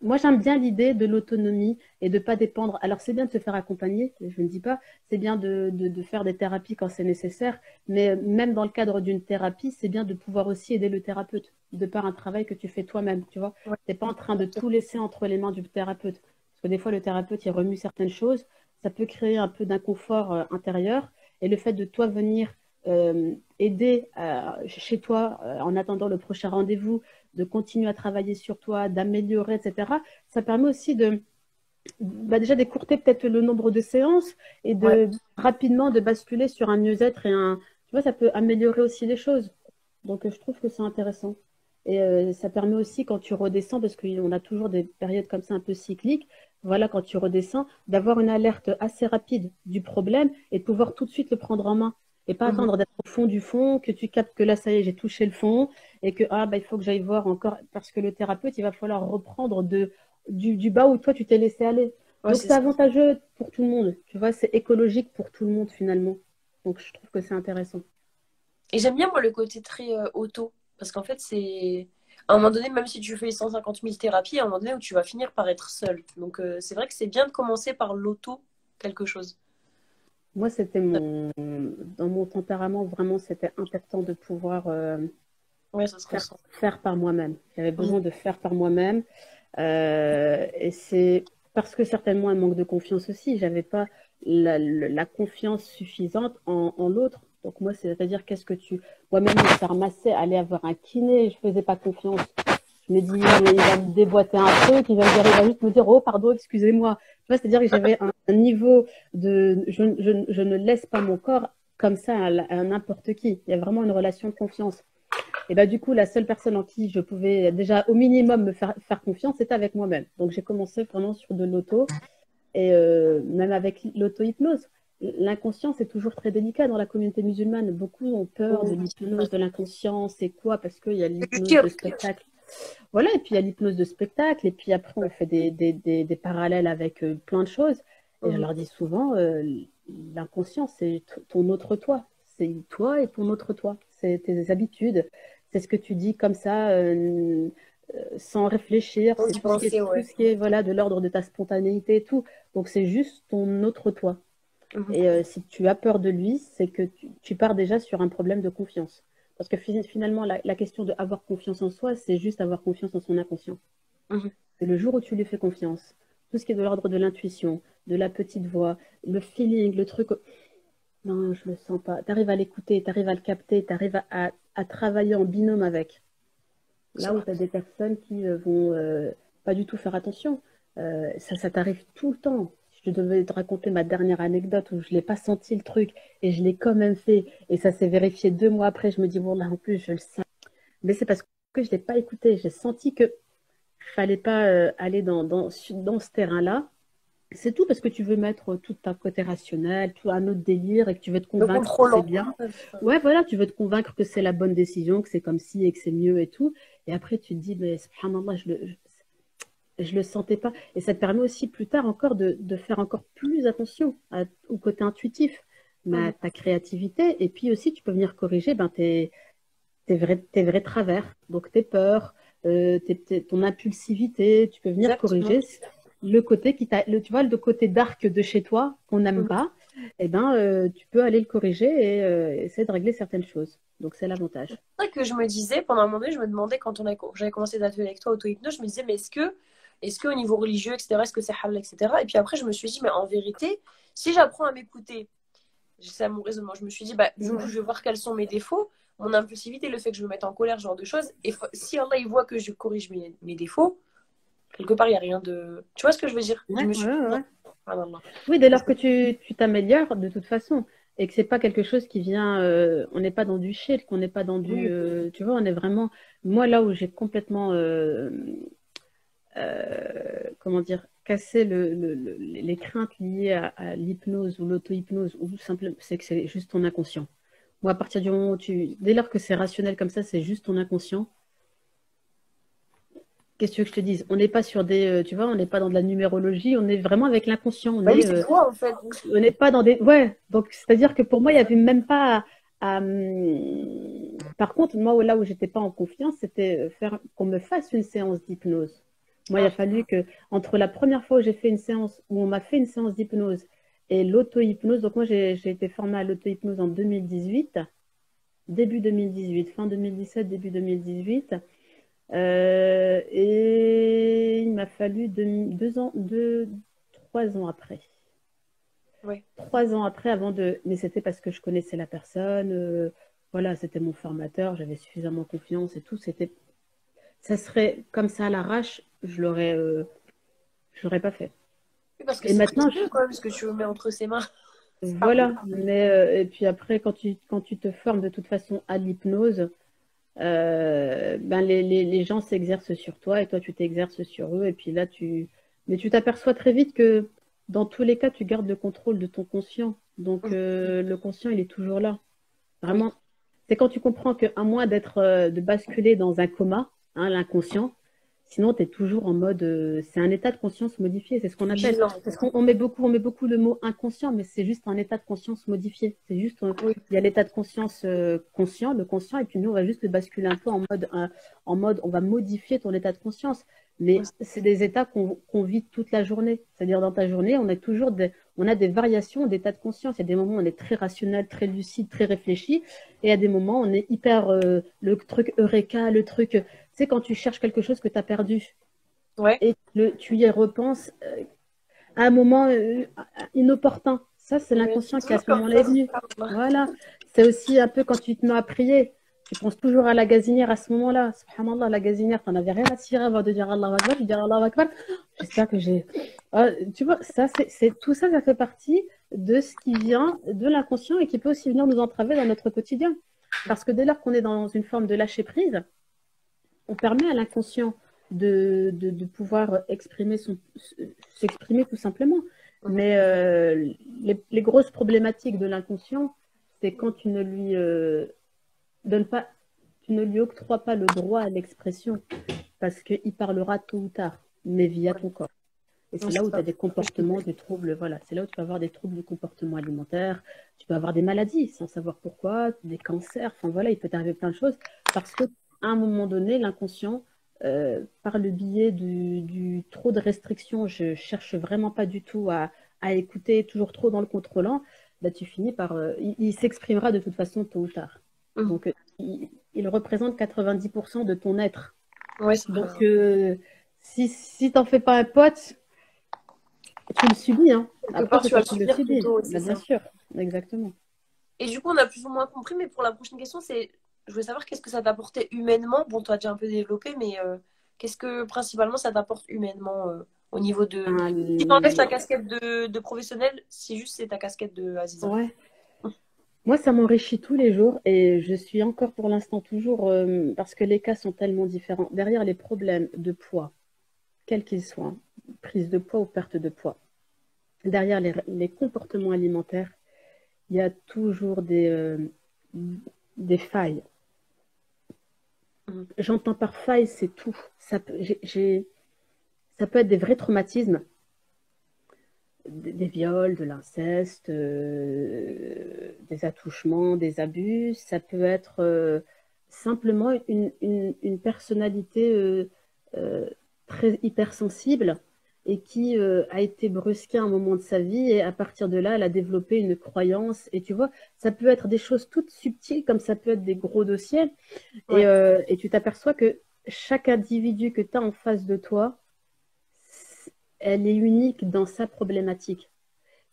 moi, j'aime bien l'idée de l'autonomie et de ne pas dépendre. Alors, c'est bien de se faire accompagner, je ne dis pas. C'est bien de faire des thérapies quand c'est nécessaire. Mais même dans le cadre d'une thérapie, c'est bien de pouvoir aussi aider le thérapeute de par un travail que tu fais toi-même. Tu vois, Ouais. tu n'es pas en train de tout laisser entre les mains du thérapeute. Parce que des fois, le thérapeute, il remue certaines choses. Ça peut créer un peu d'inconfort intérieur. Et le fait de toi venir aider chez toi en attendant le prochain rendez-vous, de continuer à travailler sur toi, d'améliorer, etc. Ça permet aussi déjà d'écourter peut-être le nombre de séances et Ouais. de rapidement de basculer sur un mieux-être tu vois, ça peut améliorer aussi les choses. Donc, je trouve que c'est intéressant. Et ça permet aussi, quand tu redescends, parce qu'on a toujours des périodes comme ça un peu cycliques, voilà, quand tu redescends, d'avoir une alerte assez rapide du problème et de pouvoir tout de suite le prendre en main. Et pas Mhm. attendre d'être au fond du fond, que tu captes que là, ça y est, j'ai touché le fond, et que bah, il faut que j'aille voir encore, parce que le thérapeute, il va falloir reprendre du bas où toi, tu t'es laissé aller. Ouais, Donc, c'est c'est ça. avantageux pour tout le monde. Tu vois, c'est écologique pour tout le monde, finalement. Donc, je trouve que c'est intéressant. Et j'aime bien, moi, le côté très auto. Parce qu'en fait, c'est. À un moment donné, même si tu fais 150 000 thérapies, à un moment donné où tu vas finir par être seul. Donc, c'est vrai que c'est bien de commencer par l'auto, quelque chose. Moi, dans mon tempérament, vraiment, c'était important de pouvoir Ouais, ça se ressent. faire par moi-même. J'avais Mhm. besoin de faire par moi-même. Et c'est parce que certainement un manque de confiance aussi. J'avais pas la confiance suffisante en l'autre. Donc moi, c'est-à-dire moi-même, me faire masser, aller avoir un kiné, je faisais pas confiance. Je me dis, il va me déboîter un truc, il va juste me dire, oh, pardon, excusez-moi. Tu vois, c'est-à-dire que j'avais un niveau je ne laisse pas mon corps comme ça à n'importe qui. Il y a vraiment une relation de confiance. Et bah, du coup, la seule personne en qui je pouvais déjà au minimum me faire confiance, c'était avec moi-même. Donc, j'ai commencé vraiment sur de l'auto et même avec l'auto-hypnose. L'inconscient, c'est toujours très délicat dans la communauté musulmane. Beaucoup ont peur de l'hypnose, de l'inconscient. C'est quoi? Parce qu'il y a Du l'hypnose de shirk. spectacle. Voilà, et puis il y a l'hypnose de spectacle. Et puis après, on fait des parallèles avec plein de choses. Et je Mhm. leur dis souvent, l'inconscient, c'est ton autre toi. C'est toi et ton autre toi. C'est tes habitudes, c'est ce que tu dis comme ça, sans réfléchir. Sans C'est y tout ce qui est, penser, tout ouais. ce qui est voilà, de l'ordre de ta spontanéité et tout. Donc, c'est juste ton autre toi. Mhm. Et si tu as peur de lui, c'est que tu pars déjà sur un problème de confiance. Parce que finalement, la question de avoir confiance en soi, c'est juste avoir confiance en son inconscient. Mhm. C'est le jour où tu lui fais confiance, tout ce qui est de l'ordre de l'intuition, de la petite voix, le feeling, le truc. Non, je le sens pas. Tu arrives à l'écouter, tu arrives à le capter, tu arrives à travailler en binôme avec. C'est Là où vrai. tu as des personnes qui vont pas du tout faire attention. Ça t'arrive tout le temps. Je devais te raconter ma dernière anecdote où je l'ai pas senti le truc et je l'ai quand même fait. Et ça s'est vérifié 2 mois après. Je me dis, bon, là en plus, je le sais. Mais c'est parce que je l'ai pas écouté. J'ai senti que fallait pas aller dans ce terrain-là. C'est tout parce que tu veux mettre tout un côté rationnel, tout un autre délire et que tu veux te Le convaincre que c'est contrôlant. bien. Ouais, voilà, tu veux te convaincre que c'est la bonne décision, que c'est comme ci et que c'est mieux et tout. Et après, tu te dis, mais subhanallah, je le sentais pas. Et ça te permet aussi plus tard encore de faire encore plus attention au côté intuitif, mais à Mhm. ta créativité. Et puis aussi, tu peux venir corriger ben, tes vrais travers, donc tes peurs, ton impulsivité. Tu peux venir Exactement. corriger le côté tu vois, le côté dark de chez toi qu'on n'aime Mhm. pas. Eh ben, tu peux aller le corriger et essayer de régler certaines choses. Donc, c'est l'avantage. C'est vrai que je me disais, pendant un moment donné, je me demandais quand j'avais commencé l'atelier avec toi, auto-hypnose, je me disais, mais est-ce que au niveau religieux, etc., est-ce que c'est halal, etc. Et puis après, je me suis dit, mais en vérité, si j'apprends à m'écouter, c'est à mon raisonnement, je me suis dit, bah, du coup, Ouais. je vais voir quels sont mes défauts, mon impulsivité, le fait que je me mette en colère, ce genre de choses. Et si Allah, il voit que je corrige mes défauts, quelque part, il n'y a rien de. Tu vois ce que je veux dire? Je Ouais, me ouais, suis dit, non, ouais. subhanallah. Oui, dès Parce lors que. que tu t'améliores de toute façon et que c'est pas quelque chose qui vient, on n'est pas dans du shirk, on n'est pas dans du, Oui, tu vois, on est vraiment, moi là où j'ai complètement, comment dire, cassé les craintes liées à l'hypnose ou l'auto-hypnose ou tout simplement, c'est que c'est juste ton inconscient. Moi, à partir du moment où dès lors que c'est rationnel comme ça, c'est juste ton inconscient. Qu'est-ce que tu veux que je te dise? On n'est pas sur des, tu vois, on n'est pas dans de la numérologie, on est vraiment avec l'inconscient. bah oui, c'est toi, en fait. On n'est pas dans des. Ouais, donc c'est-à-dire que pour moi, il n'y avait même pas Par contre, moi, là où j'étais pas en confiance, c'était faire qu'on me fasse une séance d'hypnose. Moi, il a Ah, fallu que, entre la première fois où j'ai fait une séance, où on m'a fait une séance d'hypnose et l'auto-hypnose, donc moi, j'ai été formée à l'auto-hypnose en 2018, début 2018, fin 2017, début 2018. Et il m'a fallu 2 ans, 3 ans après. ouais. 3 ans après, avant de. Mais c'était parce que je connaissais la personne. Voilà, c'était mon formateur, j'avais suffisamment confiance et tout. Ça serait comme ça à l'arrache, je l'aurais pas fait. Oui, parce que Et c'est maintenant, précieux, quand même, ce que tu mets entre ses mains. Pardon. voilà. Mais et puis après, quand tu te formes de toute façon à l'hypnose, ben les gens s'exercent sur toi et toi tu t'exerces sur eux. Et puis là, mais tu t'aperçois très vite que dans tous les cas, tu gardes le contrôle de ton conscient. Donc le conscient, il est toujours là. Oui. Vraiment, c'est quand tu comprends qu'à moins de basculer dans un coma, hein, l'inconscient, sinon tu es toujours en mode, c'est un état de conscience modifié, c'est ce qu'on appelle. Vigilant. Parce qu'on met beaucoup le mot inconscient, mais c'est juste un état de conscience modifié. C'est juste, Oui. il y a l'état de conscience conscient, le conscient, et puis nous, on va juste le basculer un peu en mode, on va modifier ton état de conscience. Oui. Mais c'est des états qu'on vit toute la journée. C'est-à-dire dans ta journée, on a des variations d'état de conscience. Il y a des moments où on est très rationnel, très lucide, très réfléchi. Et à des moments, on est hyper le truc eureka, le truc, tu sais, quand tu cherches quelque chose que tu as perdu Ouais. et tu y repenses à un moment inopportun. Ça, c'est Oui. C'est l'inconscient qui, à toujours ce comme moment-là, ça. est venu. Subhanallah. Voilà. C'est aussi un peu quand tu te mets à prier. Tu penses toujours à la gazinière à ce moment-là. Subhanallah, la gazinière, tu n'en avais rien à tirer avant de dire Allah Akbar. Je dis Allah Akbar. J'espère que j'ai. Tu vois, ça, tout ça, ça fait partie de ce qui vient de l'inconscient et qui peut aussi venir nous entraver dans notre quotidien. Parce que dès lors qu'on est dans une forme de lâcher prise, on permet à l'inconscient de pouvoir s'exprimer tout simplement. Mhm. Mais les grosses problématiques de l'inconscient, c'est quand tu ne lui donnes pas, tu ne lui octroies pas le droit à l'expression, parce qu'il parlera tôt ou tard, mais via Ouais. ton corps. Et Oui, c'est là c'est où tu as ça. des comportements, des troubles, voilà. C'est là où tu peux avoir des troubles du comportement alimentaire, tu peux avoir des maladies sans savoir pourquoi, des cancers, enfin voilà, il peut t'arriver plein de choses parce que à un moment donné, l'inconscient, par le biais du trop de restrictions, je cherche vraiment pas du tout à écouter, toujours trop dans le contrôlant, bah, tu finis par... il s'exprimera de toute façon tôt ou tard. Mhm. Donc, il représente 90% de ton être. Ouais, c'est vrai. Donc, si t'en fais pas un pote, tu le subis, hein. Quelque Après, part, c'est tu vas toi le qui le subir subis. plutôt, ouais, c'est Bah, bien ça. sûr, exactement. Et du coup, on a plus ou moins compris, mais pour la prochaine question, je voulais savoir qu'est-ce que ça t'apportait humainement. Bon, toi, déjà un peu développé, mais qu'est-ce que principalement ça t'apporte humainement au niveau de. Si t'enlèves ta casquette de professionnel, si juste c'est ta casquette de Aziza. Ouais. Moi, ça m'enrichit tous les jours et je suis encore pour l'instant toujours, parce que les cas sont tellement différents. Derrière les problèmes de poids, quels qu'ils soient, prise de poids ou perte de poids, derrière les comportements alimentaires, il y a toujours des failles. Mhm. J'entends par faille, c'est tout. Ça peut être des vrais traumatismes, des viols, de l'inceste, des attouchements, des abus. Ça peut être simplement une personnalité euh, très hypersensible et qui a été brusquée à un moment de sa vie et à partir de là, elle a développé une croyance. Et tu vois, ça peut être des choses toutes subtiles comme ça peut être des gros dossiers. Ouais, Et tu t'aperçois que chaque individu que tu as en face de toi, elle est unique dans sa problématique.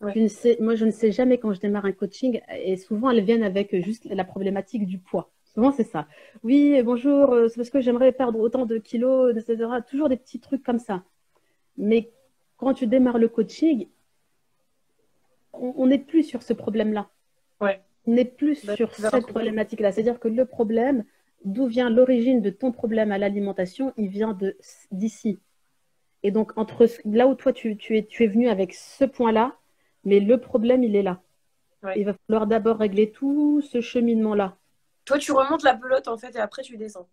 ouais. Moi, je ne sais jamais quand je démarre un coaching, et souvent elles viennent avec juste la problématique du poids. Souvent, c'est ça. Oui, bonjour, c'est parce que j'aimerais perdre autant de kilos, etc. Toujours des petits trucs comme ça. Mais quand tu démarres le coaching, on n'est plus sur ce problème-là. Ouais. On n'est plus Bah, sur vers un cette truc. problématique-là. C'est-à-dire que le problème, d'où vient l'origine de ton problème à l'alimentation, il vient d'ici. Et donc, là où toi, tu es venu avec ce point-là, mais le problème, il est là. Ouais. Il va falloir d'abord régler tout ce cheminement-là. Toi, tu remontes la pelote en fait, et après tu descends.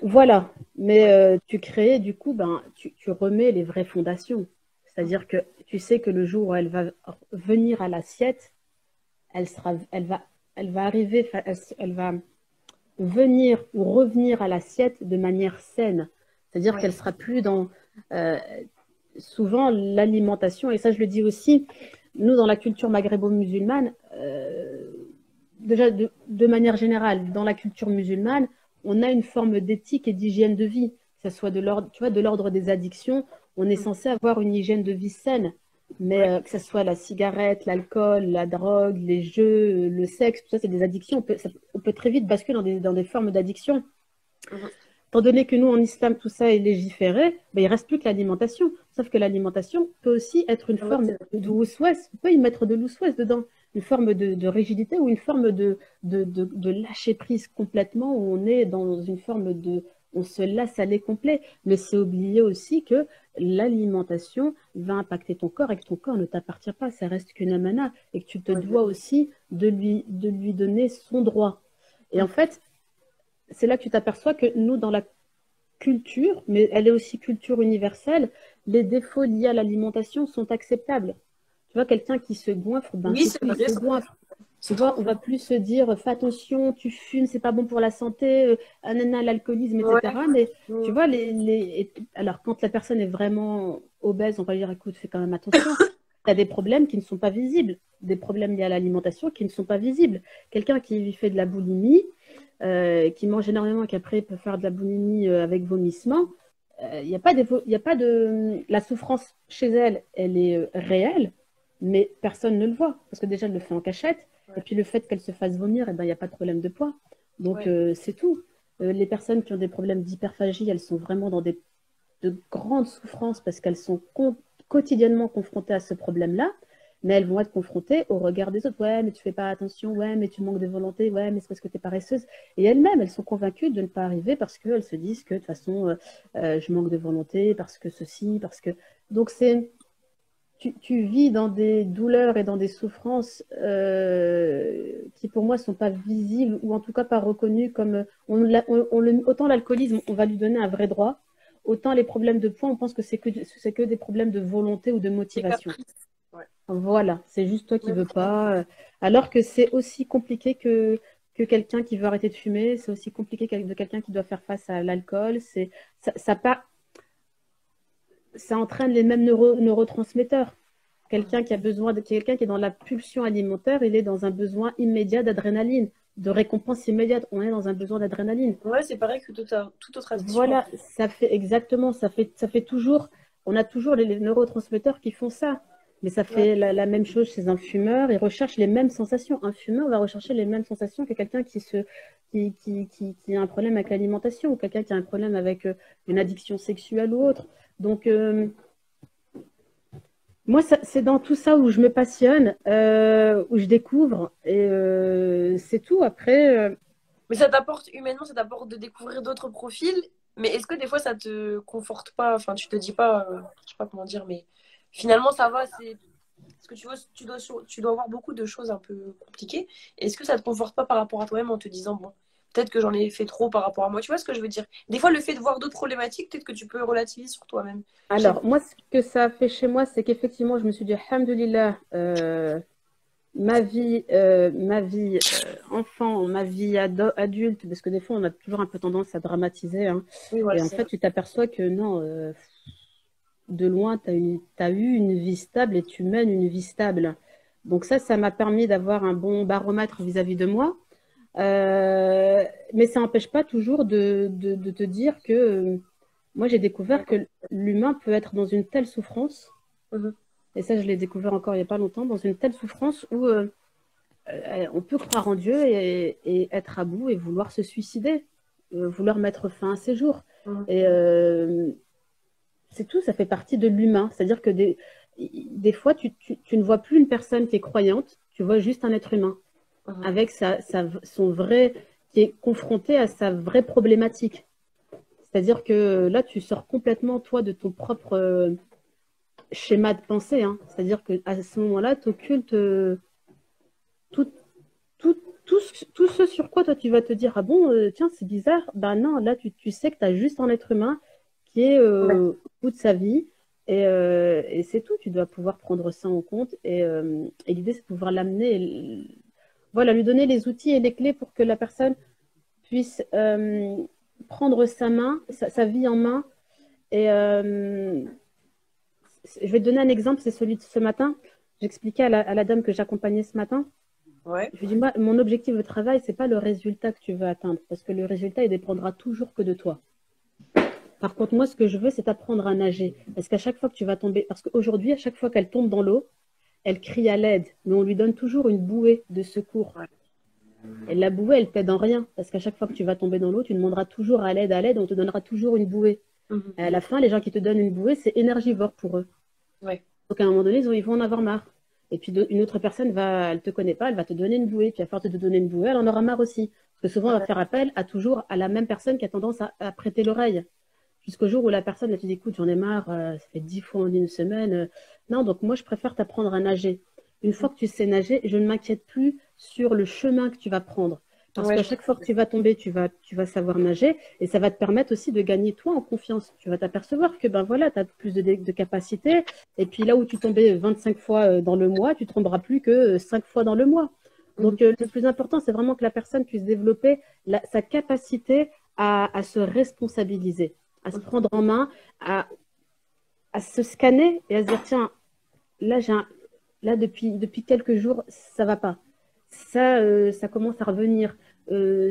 Voilà. Mais Ouais. tu crées, du coup, ben, tu remets les vraies fondations. Mhm. C'est-à-dire que tu sais que le jour où elle va venir à l'assiette, elle va arriver, elle va venir ou revenir à l'assiette de manière saine. C'est-à-dire Ouais. qu'elle sera plus dans euh, souvent l'alimentation, et ça je le dis aussi, nous dans la culture maghrébo-musulmane, déjà de manière générale, dans la culture musulmane, on a une forme d'éthique et d'hygiène de vie, que ce soit de l'ordre, tu vois, de l'ordre des addictions, on est Mhm. censé avoir une hygiène de vie saine, mais Ouais. que ce soit la cigarette, l'alcool, la drogue, les jeux, le sexe, tout ça c'est des addictions, on peut très vite basculer dans des formes d'addiction. Mhm. Étant donné que nous, en islam, tout ça est légiféré, ben, il ne reste plus que l'alimentation. Sauf que l'alimentation peut aussi être une Ah ouais, forme c'est vrai. de ouswès. On peut y mettre de l'ouswès dedans. Une forme de rigidité ou une forme de lâcher prise complètement où on est dans une forme de... On se lasse aller complet. Mais c'est oublier aussi que l'alimentation va impacter ton corps et que ton corps ne t'appartient pas. Ça reste qu'une amana et que tu te Ouais, dois aussi de lui donner son droit. Et en mhm. fait, c'est là que tu t'aperçois que nous, dans la culture, mais elle est aussi culture universelle, les défauts liés à l'alimentation sont acceptables. Tu vois, quelqu'un qui se goinfre, ben Oui, c'est c'est tout, il vrai, se c'est vrai. goinfre. Tu C'est vois, trop on vrai. va plus se dire, fais attention, tu fumes, c'est pas bon pour la santé, anana, l'alcoolisme, Ouais. etc. Mais tu Mhm. vois, alors quand la personne est vraiment obèse, on va dire, écoute, fais quand même attention. Tu as des problèmes qui ne sont pas visibles, des problèmes liés à l'alimentation qui ne sont pas visibles. Quelqu'un qui fait de la boulimie, qui mange énormément, qui après peut faire de la boulimie avec vomissement, il n'y a pas y a pas de... La souffrance chez elle, elle est réelle, mais personne ne le voit, parce que déjà, elle le fait en cachette, et Ouais. puis le fait qu'elle se fasse vomir, eh ben, il n'y a pas de problème de poids. Donc, Ouais. c'est tout. Les personnes qui ont des problèmes d'hyperphagie, elles sont vraiment dans de grandes souffrances parce qu'elles sont quotidiennement confrontées à ce problème-là, mais elles vont être confrontées au regard des autres. Ouais, mais tu fais pas attention, ouais, mais tu manques de volonté, ouais, mais c'est parce que tu es paresseuse. Et elles-mêmes, elles sont convaincues de ne pas arriver parce qu'elles se disent que de toute façon, je manque de volonté, parce que ceci, parce que... Donc, tu vis dans des douleurs et dans des souffrances qui, pour moi, ne sont pas visibles ou en tout cas pas reconnues comme... autant l'alcoolisme, on va lui donner un vrai droit, autant les problèmes de poids, on pense que c'est que des problèmes de volonté ou de Des motivation. caprices. Ouais. Voilà, c'est juste toi qui Ouais, veux pas. Alors que c'est aussi compliqué que quelqu'un qui veut arrêter de fumer. C'est aussi compliqué de quelqu'un qui doit faire face à l'alcool. Ça entraîne les mêmes neurotransmetteurs. Quelqu'un qui est dans la pulsion alimentaire, il est dans un besoin immédiat d'adrénaline, de récompense immédiate. On est dans un besoin d'adrénaline. Ouais, c'est pareil que toute autre addiction. Voilà, ça fait exactement, ça fait toujours, on a toujours les neurotransmetteurs qui font ça. Mais ça fait la même chose chez un fumeur. Il recherche les mêmes sensations. Un fumeur va rechercher les mêmes sensations que quelqu'un qui a un problème avec l'alimentation ou quelqu'un qui a un problème avec une addiction sexuelle ou autre. Donc, moi, c'est dans tout ça où je me passionne, où je découvre. Et c'est tout. Après, Mais ça t'apporte, humainement, ça t'apporte de découvrir d'autres profils. Mais est-ce que des fois, ça te conforte pas? Enfin, tu te dis pas, je sais pas comment dire, mais finalement, ça va. Parce que tu vois, tu dois avoir beaucoup de choses un peu compliquées. Est-ce que ça te conforte pas par rapport à toi-même en te disant, bon, peut-être que j'en ai fait trop par rapport à moi. Tu vois ce que je veux dire? Des fois, le fait de voir d'autres problématiques, peut-être que tu peux relativiser sur toi-même. Je sais pas. alors, moi, ce que ça a fait chez moi, c'est qu'effectivement, je me suis dit, alhamdoulilah, ma vie enfant, ma vie adulte, parce que des fois, on a toujours un peu tendance à dramatiser, hein. Oui, voilà, Et en c'est fait, vrai. tu t'aperçois que non, de loin, t'as eu une vie stable et tu mènes une vie stable. Donc ça m'a permis d'avoir un bon baromètre vis-à-vis de moi. Euh, mais ça n'empêche pas toujours de te dire que moi, j'ai découvert que l'humain peut être dans une telle souffrance, Mhm. et ça, je l'ai découvert encore il n'y a pas longtemps, dans une telle souffrance où on peut croire en Dieu et être à bout et vouloir se suicider, vouloir mettre fin à ses jours. Mhm. Et c'est tout, ça fait partie de l'humain. C'est-à-dire que des fois, tu ne vois plus une personne qui est croyante, tu vois juste un être humain Mhm. avec son vrai, qui est confronté à sa vraie problématique. C'est-à-dire que là, tu sors complètement, toi, de ton propre schéma de pensée, hein. C'est-à-dire qu'à ce moment-là, tu occultes tout, tout ce sur quoi toi tu vas te dire, ah bon, tiens, c'est bizarre. Ben non, là, tu sais que tu as juste un être humain qui est Ouais. au bout de sa vie. Et c'est tout, tu dois pouvoir prendre ça en compte. Et l'idée, c'est de pouvoir l'amener, voilà, lui donner les outils et les clés pour que la personne puisse prendre sa vie en main. Et je vais te donner un exemple, c'est celui de ce matin. J'expliquais à la dame que j'accompagnais ce matin. Ouais. Je lui dis, moi, mon objectif de travail, c'est pas le résultat que tu veux atteindre, parce que le résultat, il dépendra toujours que de toi. Par contre, moi, ce que je veux, c'est apprendre à nager. Parce qu'à chaque fois que tu vas tomber, parce qu'aujourd'hui, à chaque fois qu'elle tombe dans l'eau, elle crie à l'aide, mais on lui donne toujours une bouée de secours. Ouais. Et la bouée, elle t'aide en rien, parce qu'à chaque fois que tu vas tomber dans l'eau, tu demanderas toujours à l'aide, on te donnera toujours une bouée. Mhm. Et à la fin, les gens qui te donnent une bouée, c'est énergivore pour eux. Ouais. Donc à un moment donné, ils vont en avoir marre. Et puis une autre personne elle te connaît pas, elle va te donner une bouée. Puis à force de te donner une bouée, elle en aura marre aussi. Parce que souvent, on va Ouais. faire appel à la même personne qui a tendance à prêter l'oreille. Jusqu'au jour où la personne, elle te dit, écoute, j'en ai marre, ça fait 10 fois en une semaine. Non, donc moi, je préfère t'apprendre à nager. Une fois que tu sais nager, je ne m'inquiète plus sur le chemin que tu vas prendre. Parce Ouais, qu'à je chaque fois que comprends. tu vas tomber, tu vas savoir nager et ça va te permettre aussi de gagner toi en confiance. Tu vas t'apercevoir que ben voilà, tu as plus de capacité et puis là où tu tombais 25 fois dans le mois, tu tomberas plus que 5 fois dans le mois. Mhm. Donc le plus important, c'est vraiment que la personne puisse développer sa capacité à se responsabiliser, à se Mhm. prendre en main, à se scanner et à se dire, tiens, là, là depuis quelques jours, ça va pas. Ça commence à revenir.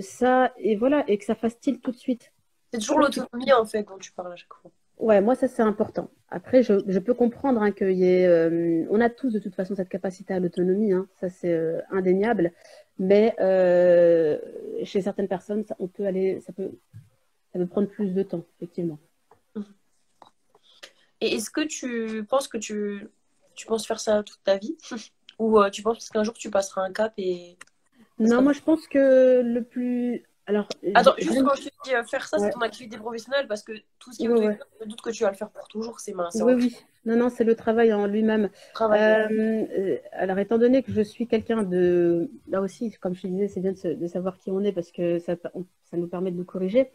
Ça, et voilà, et que ça fasse tilt tout de suite. C'est toujours Ça, l'autonomie, en fait, dont tu parles à chaque fois. ouais, moi, ça, c'est important. Après, je peux comprendre hein, qu'il y ait. On a tous, de toute façon, cette capacité à l'autonomie, hein, ça, c'est indéniable. Mais chez certaines personnes, on peut aller, ça peut prendre plus de temps, effectivement. Mhm. Et est-ce que tu penses que tu penses faire ça toute ta vie? Ou tu penses qu'un jour tu passeras un cap et ça Non, sera moi, bon? je pense que le plus. Alors, Attends, juste quand je te dis faire ça, c'est ouais, ton activité professionnelle parce que tout ce qui est ouais, ouais. auto-école, je doute que tu vas le faire pour toujours, c'est Oui, en oui. Non, non, c'est le travail en lui-même. travail. Ouais. Alors, étant donné que je suis quelqu'un de... Là aussi, comme je te disais, c'est bien de savoir qui on est parce que ça nous permet de nous corriger.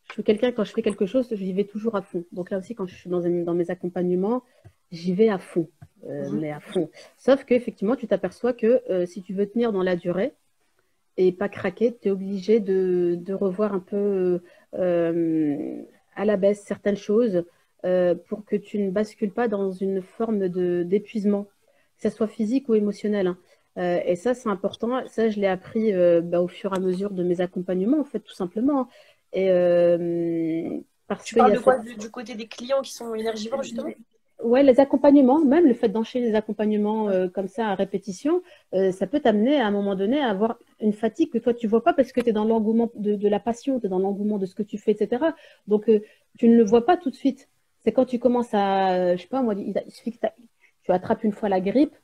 Je suis quelqu'un, quand je fais quelque chose, j'y vais toujours à fond. Donc là aussi, quand je suis dans mes accompagnements, j'y vais à fond. Mhm. Mais à fond. Sauf qu'effectivement, tu t'aperçois que si tu veux tenir dans la durée, et pas craquer, tu es obligé de revoir un peu à la baisse certaines choses pour que tu ne bascules pas dans une forme d'épuisement, que ce soit physique ou émotionnel, hein. Et ça, c'est important. Ça, je l'ai appris au fur et à mesure de mes accompagnements, en fait, tout simplement. Et parce Tu qu'il y parles a de quoi? cette Du côté des clients qui sont énergivores, justement? Ouais, les accompagnements, même le fait d'enchaîner les accompagnements comme ça à répétition, ça peut t'amener à un moment donné à avoir une fatigue que toi tu vois pas parce que tu es dans l'engouement de la passion, tu es dans l'engouement de ce que tu fais, etc. Donc tu ne le vois pas tout de suite. C'est quand tu commences à, je sais pas moi, il suffit que tu attrapes une fois la grippe,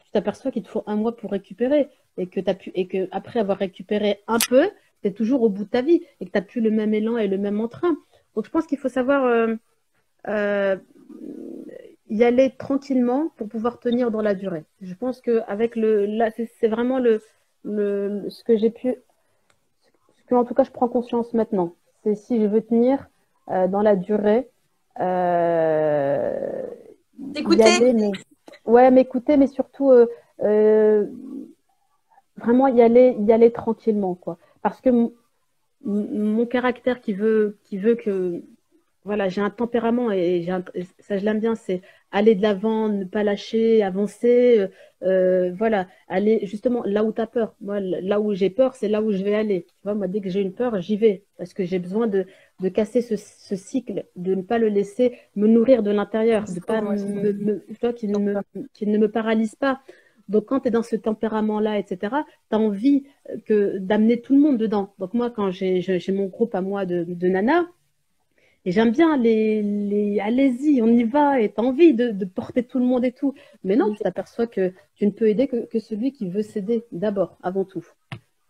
tu t'aperçois qu'il te faut un mois pour récupérer et que après avoir récupéré un peu, tu es toujours au bout de ta vie et que tu n'as plus le même élan et le même entrain. Donc je pense qu'il faut savoir euh, y aller tranquillement pour pouvoir tenir dans la durée. Je pense que avec là, c'est vraiment ce que j'ai pu, ce que en tout cas je prends conscience maintenant. C'est si je veux tenir dans la durée, euh, y T'écouter? aller, mais ouais, m'écouter, mais surtout euh, vraiment y aller tranquillement, quoi. Parce que mon caractère qui veut que voilà, j'ai un tempérament et ça, je l'aime bien, c'est aller de l'avant, ne pas lâcher, avancer. Voilà, aller justement là où tu as peur. Moi, là où j'ai peur, c'est là où je vais aller. Tu vois, moi, dès que j'ai une peur, j'y vais parce que j'ai besoin de casser ce cycle, de ne pas le laisser me nourrir de l'intérieur, de pas Ouais, tu vois, qu'il ne me paralyse pas. Donc, quand tu es dans ce tempérament-là, etc., tu as envie d'amener tout le monde dedans. Donc, moi, quand j'ai mon groupe à moi de nanas, et j'aime bien allez-y, on y va, et t'as envie de porter tout le monde et tout. Mais non, tu t'aperçois que tu ne peux aider que celui qui veut s'aider d'abord, avant tout.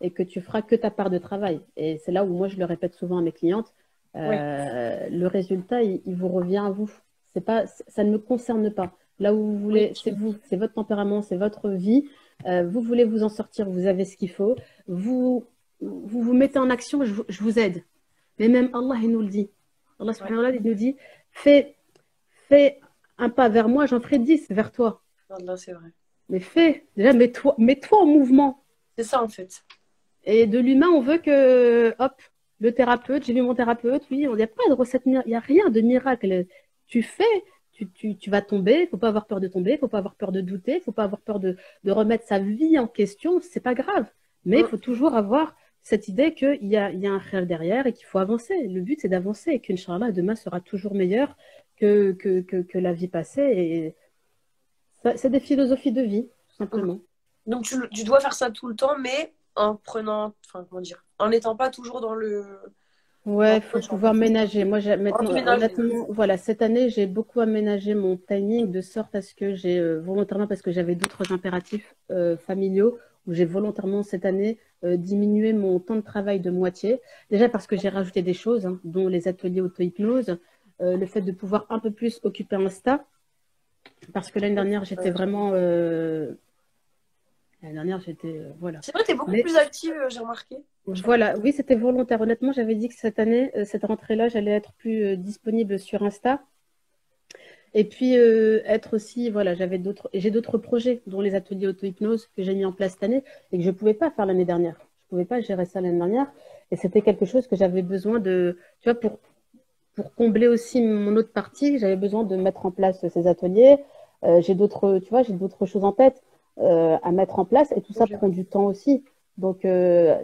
Et que tu feras que ta part de travail. Et c'est là où moi, je le répète souvent à mes clientes, ouais. le résultat, il vous revient à vous. C'est pas, ça ne me concerne pas. Là où vous Oui. voulez, c'est vous, c'est votre tempérament, c'est votre vie. Vous voulez vous en sortir, vous avez ce qu'il faut. Vous, vous mettez en action, je vous aide. Mais même Allah, il nous le dit. Allah Ouais. subhanahu wa ta'ala, il nous dit, fais, fais un pas vers moi, j'en ferai 10 vers toi. Non, c'est vrai. Mais fais, déjà, mets-toi en mouvement. C'est ça, en fait. Et de l'humain, on veut que, hop, le thérapeute, j'ai vu mon thérapeute, oui, il n'y a pas de recette, il n'y a rien de miracle. Tu fais, tu vas tomber, il faut pas avoir peur de tomber, il faut pas avoir peur de douter, il faut pas avoir peur de remettre sa vie en question, c'est pas grave. Mais il Mm. faut toujours avoir cette idée qu'il y a un réel derrière et qu'il faut avancer. Le but, c'est d'avancer et qu'Inch'Allah, demain sera toujours meilleur que la vie passée. Et c'est des philosophies de vie, tout Mm. simplement. Donc, tu dois faire ça tout le temps, mais en prenant, enfin, comment dire, en n'étant pas toujours dans Ouais, le faut rush, en pouvoir fait. ménager. Moi, En maintenant, ménager. honnêtement, voilà, cette année, j'ai beaucoup aménagé mon timing de sorte à ce que j'ai volontairement, parce que j'avais d'autres impératifs familiaux, où j'ai volontairement cette année diminué mon temps de travail de moitié. Déjà parce que j'ai rajouté des choses, hein, dont les ateliers auto-hypnose, le fait de pouvoir un peu plus occuper Insta, parce que l'année dernière, j'étais, voilà. C'est vrai, t'es beaucoup Mais plus active, j'ai remarqué. Franchement. voilà, oui, c'était volontaire. Honnêtement, j'avais dit que cette année, cette rentrée-là, j'allais être plus disponible sur Insta. Et puis être aussi, voilà, j'ai d'autres projets, dont les ateliers auto-hypnose que j'ai mis en place cette année et que je ne pouvais pas faire l'année dernière. Je ne pouvais pas gérer ça l'année dernière. Et c'était quelque chose que j'avais besoin tu vois, pour combler aussi mon autre partie, j'avais besoin de mettre en place ces ateliers. Tu vois, j'ai d'autres choses en tête à mettre en place et tout ça prend du temps aussi. Donc,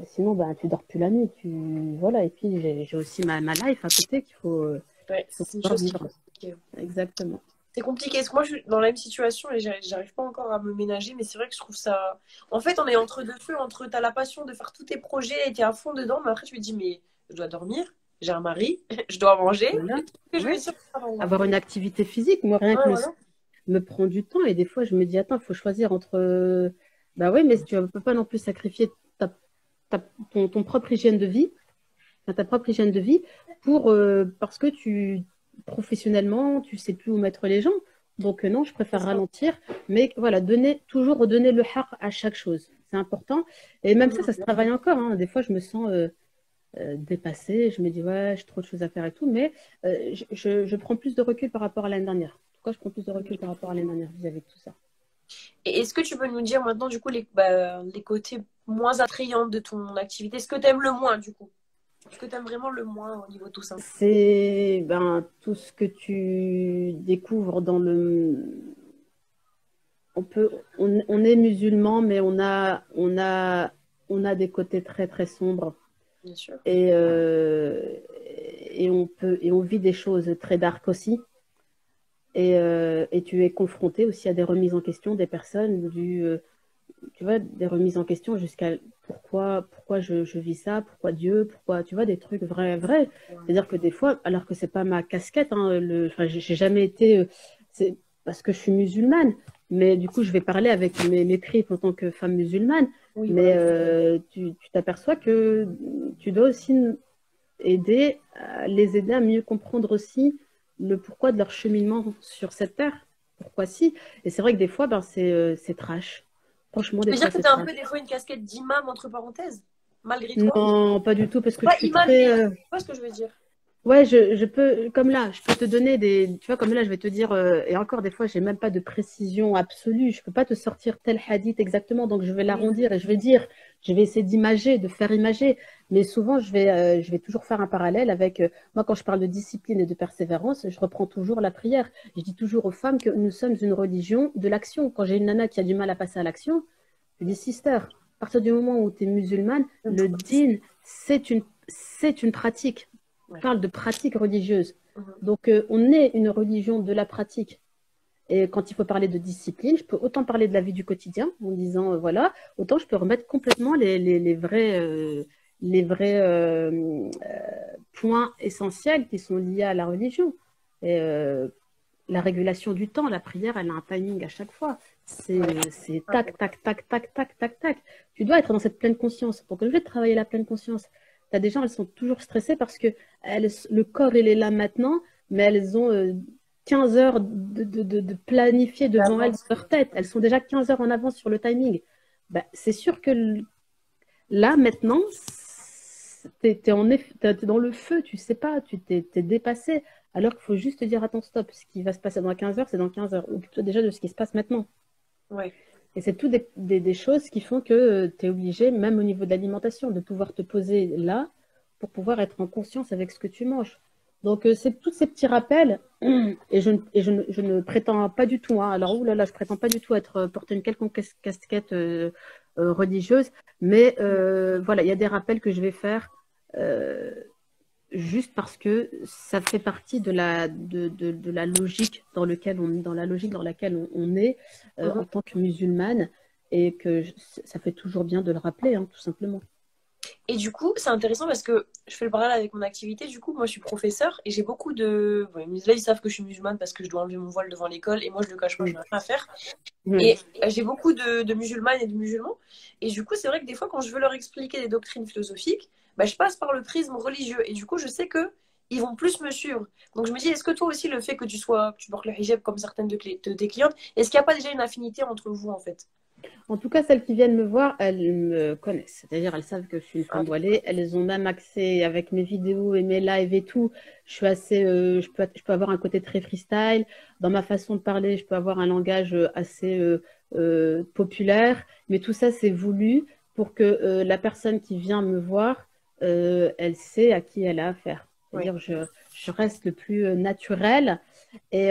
sinon, ben, tu dors plus la nuit. Voilà. Et puis, j'ai aussi ma life à côté Ouais, qu'il faut c'est une pouvoir chose qui est vivre. compliquée. Exactement. C'est compliqué, parce que moi, je suis dans la même situation et j'arrive pas encore à me ménager, mais c'est vrai que je trouve ça. En fait, on est entre deux feux, entre t'as la passion de faire tous tes projets et t'es à fond dedans, mais après, je me dis, mais je dois dormir, j'ai un mari, je dois manger, Voilà. que je vais Ouais. sur avant moi. Avoir une activité physique, moi, rien Ouais, que voilà. me prend du temps. Et des fois, je me dis, attends, il faut choisir entre. Bah oui, mais tu ne peux pas non plus sacrifier ton propre hygiène de vie, enfin, ta propre hygiène de vie, parce que professionnellement, tu sais plus où mettre les gens. Donc, non, je C'est préfère ça. ralentir. Mais voilà, toujours redonner le haq à chaque chose. C'est important. Et même ça se travaille encore, hein. Des fois, je me sens dépassée. Je me dis, ouais, j'ai trop de choses à faire et tout. Mais je prends plus de recul par rapport à l'année dernière. En tout cas, je prends plus de recul par rapport à l'année dernière vis-à-vis de tout ça. Et est-ce que tu peux nous dire maintenant, du coup, les côtés moins attrayante de ton activité? Ce que tu aimes le moins, du coup? Ce que tu aimes vraiment le moins au niveau de tout ça? C'est ben, tout ce que tu découvres dans le... on est musulman, mais on a des côtés très très sombres Bien sûr. et, et on vit des choses très dark aussi. Et tu es confronté aussi à des remises en question des personnes, tu vois, des remises en question jusqu'à pourquoi je vis ça, pourquoi Dieu, pourquoi, tu vois, des trucs vrais, vrais. C'est-à-dire que des fois, alors que c'est pas ma casquette, hein, enfin, j'ai jamais été, c'est parce que je suis musulmane, mais du coup, je vais parler avec mes tripes en tant que femme musulmane, Oui, mais voilà. tu t'aperçois que tu dois aussi les aider à mieux comprendre aussi le pourquoi de leur cheminement sur cette terre. Pourquoi si. Et c'est vrai que des fois, ben, c'est trash. Franchement, Tu des veux dire fois, que c'est tu as un trash. peu des fois une casquette d'imam entre parenthèses, malgré toi? Non, pas du tout, parce que je Pas suis imam, mais très... tu vois ce que je veux dire? Ouais, je peux, comme là, je peux te donner des... Tu vois, comme là, je vais te dire, et encore des fois, j'ai même pas de précision absolue. Je peux pas te sortir tel hadith exactement, donc je vais Oui, l'arrondir et je vais dire, je vais essayer d'imager, de faire imager. Mais souvent, je vais toujours faire un parallèle avec... moi, quand je parle de discipline et de persévérance, je reprends toujours la prière. Je dis toujours aux femmes que nous sommes une religion de l'action. Quand j'ai une nana qui a du mal à passer à l'action, je dis, sister, à partir du moment où tu es musulmane, le din, c'est une pratique. On ouais. parle de pratique religieuse. Mhm. Donc, on est une religion de la pratique. Et quand il faut parler de discipline, je peux autant parler de la vie du quotidien en disant, voilà, autant je peux remettre complètement les vrais points essentiels qui sont liés à la religion. Et la régulation du temps, la prière, elle a un timing à chaque fois. Ouais. C'est tac, tac, tac, tac, tac, tac, tac. Tu dois être dans cette pleine conscience. Donc, je vais travailler la pleine conscience. Tu as des gens, elles sont toujours stressées parce que le corps, il est là maintenant, mais elles ont 15 heures de planifier devant elles dans D'avance. leur tête. Elles sont déjà 15 heures en avance sur le timing. Ben, c'est sûr que là, maintenant, t'es dans le feu, tu sais pas, t'es dépassé. Alors qu'il faut juste te dire, attends, stop, ce qui va se passer dans 15 heures, c'est dans 15 heures. Occupe-toi déjà de ce qui se passe maintenant. Ouais. Et c'est tout des choses qui font que tu es obligé, même au niveau de l'alimentation, de pouvoir te poser là pour pouvoir être en conscience avec ce que tu manges. Donc, c'est tous ces petits rappels, je ne prétends pas du tout, hein, alors, oulala, je prétends pas du tout être porter une quelconque casquette religieuse, mais voilà, il y a des rappels que je vais faire euh, juste parce que ça fait partie de la logique dans la logique dans laquelle on est en Mhm. tant que musulmane et que ça fait toujours bien de le rappeler, hein, tout simplement. Et du coup, c'est intéressant parce que je fais le parallèle avec mon activité. Du coup, moi, je suis professeure et j'ai beaucoup de... Ouais, là, ils savent que je suis musulmane parce que je dois enlever mon voile devant l'école et moi, je le cache pas, je n'ai rien à faire. Et Oui. j'ai beaucoup de musulmanes et de musulmans. Et du coup, c'est vrai que des fois, quand je veux leur expliquer des doctrines philosophiques, bah, je passe par le prisme religieux. Et du coup, je sais que ils vont plus me suivre. Donc, je me dis, est-ce que toi aussi, le fait que que tu portes le hijab comme certaines de tes clientes, est-ce qu'il n'y a pas déjà une affinité entre vous, en fait? En tout cas, celles qui viennent me voir, elles me connaissent. C'est-à-dire, elles savent que je suis une Ah, femme voilée. Elles ont même accès avec mes vidéos et mes lives et tout. Je suis assez, je peux avoir un côté très freestyle. Dans ma façon de parler, je peux avoir un langage assez populaire. Mais tout ça, c'est voulu pour que la personne qui vient me voir, elle sait à qui elle a affaire. oui. C'est-à-dire, je reste le plus naturel et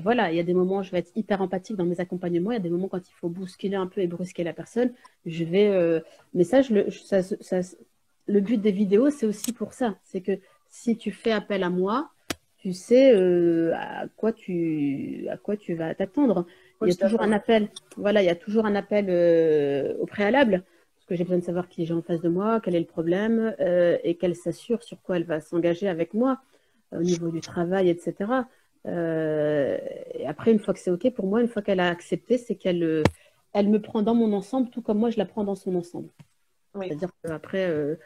voilà, il y a des moments où je vais être hyper empathique dans mes accompagnements. Il y a des moments quand il faut bousculer un peu et brusquer la personne. Je vais. Mais ça, le but des vidéos, c'est aussi pour ça. C'est que si tu fais appel à moi, tu sais à quoi tu vas t'attendre. Ouais, Il y je a suis toujours un d'accord. appel. Voilà, il y a toujours un appel au préalable. Parce que j'ai besoin de savoir qui j'ai en face de moi, quel est le problème, et qu'elle s'assure sur quoi elle va s'engager avec moi au niveau du travail, etc. Et après, une fois que c'est OK pour moi, une fois qu'elle a accepté, c'est elle me prend dans mon ensemble, tout comme moi, je la prends dans son ensemble. Oui. C'est-à-dire qu'après,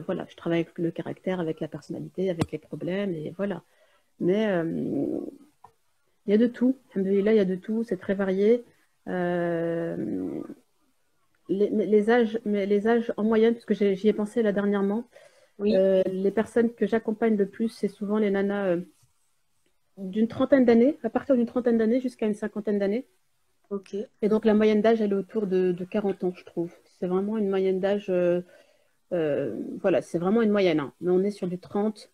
voilà, je travaille avec le caractère, avec la personnalité, avec les problèmes, et voilà. Mais il y a de tout. Alhamdoulilah, il y a de tout, c'est très varié. Euh, les âges en moyenne, parce que j'y ai pensé là dernièrement, Oui. les personnes que j'accompagne le plus, c'est souvent les nanas d'une trentaine d'années, à partir d'une trentaine d'années jusqu'à une cinquantaine d'années. Ok. Et donc la moyenne d'âge, elle est autour de 40 ans, je trouve. c'est vraiment une moyenne d'âge. Voilà, c'est vraiment une moyenne, hein. Mais on est sur du 30.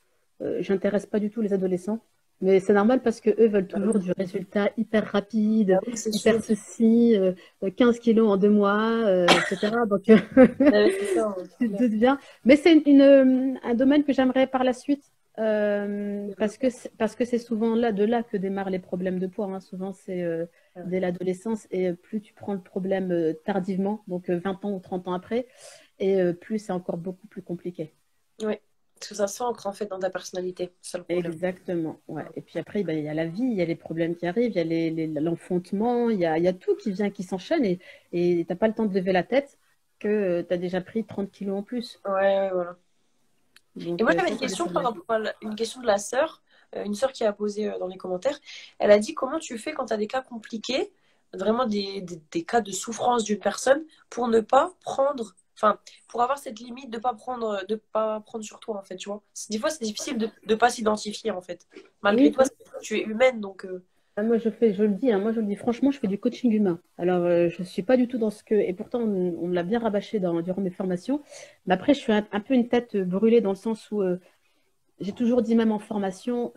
J'intéresse pas du tout les adolescents. Mais c'est normal parce que eux veulent Ah oui, toujours du résultat hyper ah rapide, oui, c'est hyper sûr. ceci, 15 kilos en 2 mois, etc. Donc, Ah oui, c'est ça, hein, c'est tu te clair. doutes bien. Mais c'est un domaine que j'aimerais par la suite Développer. parce que c'est souvent là, de là que démarrent les problèmes de poids, hein. Souvent, c'est Ah dès l'adolescence et plus tu prends le problème tardivement, donc 20 ans ou 30 ans après, et plus c'est encore beaucoup plus compliqué. oui, parce que ça s'ancre en fait dans ta personnalité, c'est ça le problème. Exactement, ouais. Et puis après, ben, il y a la vie, il y a les problèmes qui arrivent, il y a l'enfantement, il y a tout qui vient, qui s'enchaîne et t'as pas le temps de lever la tête que tu as déjà pris 30 kilos en plus. Ouais, ouais, voilà. Et Donc moi, j'avais ça, une c'est des question par problèmes. rapport à une question de la sœur, une sœur qui a posé dans les commentaires. Elle a dit comment tu fais quand tu as des cas compliqués, vraiment des cas de souffrance d'une personne, pour ne pas prendre, enfin, pour avoir cette limite de pas prendre sur toi, en fait, tu vois. Des fois, c'est difficile de ne pas s'identifier, en fait. Malgré Oui, toi, tu es humaine, donc. moi je le dis, hein, moi je le dis franchement, je fais du coaching humain. Alors je suis pas du tout dans ce que, et pourtant on me l'a bien rabâché durant mes formations. Mais après, je suis un peu une tête brûlée dans le sens où j'ai toujours dit même en formation,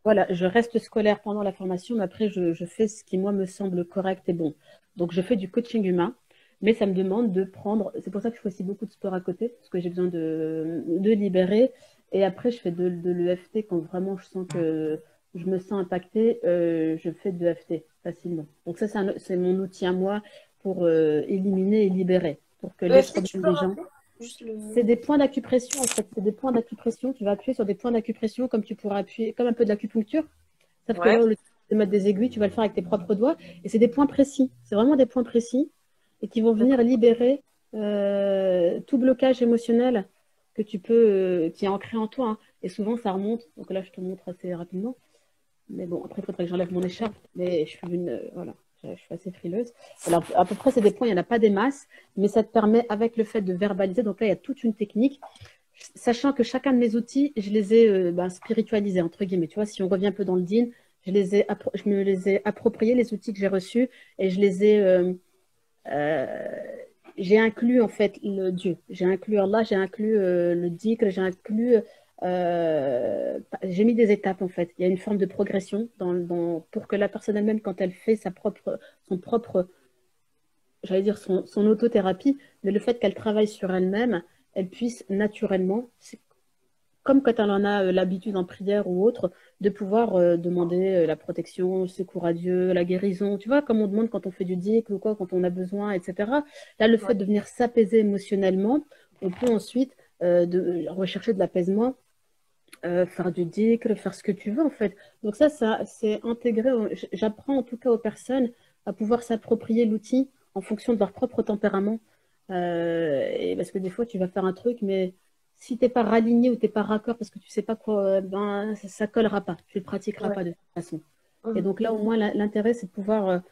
voilà, je reste scolaire pendant la formation, mais après, je fais ce qui, moi, me semble correct et bon. Donc, je fais du coaching humain, mais ça me demande de prendre. C'est pour ça que je fais aussi beaucoup de sport à côté, parce que j'ai besoin de libérer. Et après, je fais de l'EFT quand vraiment je sens que je me sens impactée, je fais de l'EFT facilement. Donc, ça, c'est mon outil à moi pour éliminer et libérer, pour que les EFT, tu problèmes peux des gens. rappeler juste le. C'est des points d'acupression, en fait. C'est des points d'acupression. Tu vas appuyer sur des points d'acupression comme tu pourras appuyer, comme un peu de l'acupuncture. Sauf que Ouais. là, au lieu de mettre des aiguilles, tu vas le faire avec tes propres doigts. Et c'est des points précis. C'est vraiment des points précis et qui vont venir D'accord. libérer tout blocage émotionnel que tu peux, qui est ancré en toi, hein. Et souvent, ça remonte. Donc là, je te montre assez rapidement. Mais bon, après, il faudrait que j'enlève mon écharpe. Mais je suis voilà, je suis assez frileuse. Alors, à peu près, c'est des points, il n'y en a pas des masses, mais ça te permet, avec le fait de verbaliser, donc là, il y a toute une technique, sachant que chacun de mes outils, je les ai spiritualisés, entre guillemets. Tu vois, si on revient un peu dans le din, je me les ai appropriés, les outils que j'ai reçus, et euh, j'ai inclus en fait le Dieu. J'ai inclus Allah, j'ai inclus le dhikr, j'ai mis des étapes en fait. Il y a une forme de progression pour que la personne elle-même, quand elle fait son propre, j'allais dire son autothérapie, mais le fait qu'elle travaille sur elle-même, elle puisse naturellement, comme quand elle en a l'habitude en prière ou autre, de pouvoir demander la protection, le secours à Dieu, la guérison. Tu vois, comme on demande quand on fait du dhikr ou quoi, quand on a besoin, etc. Là, le fait Ouais. de venir s'apaiser émotionnellement, on peut ensuite rechercher de l'apaisement, faire du dhikr, faire ce que tu veux en fait. Donc ça c'est intégré. J'apprends en tout cas aux personnes à pouvoir s'approprier l'outil en fonction de leur propre tempérament. Et parce que des fois, tu vas faire un truc, mais si t'es pas raligné ou t'es pas raccord parce que tu sais pas quoi, ben ça collera pas. Tu le pratiqueras Ouais. pas de toute façon. Et Mhm. donc là, au moins, l'intérêt, c'est de pouvoir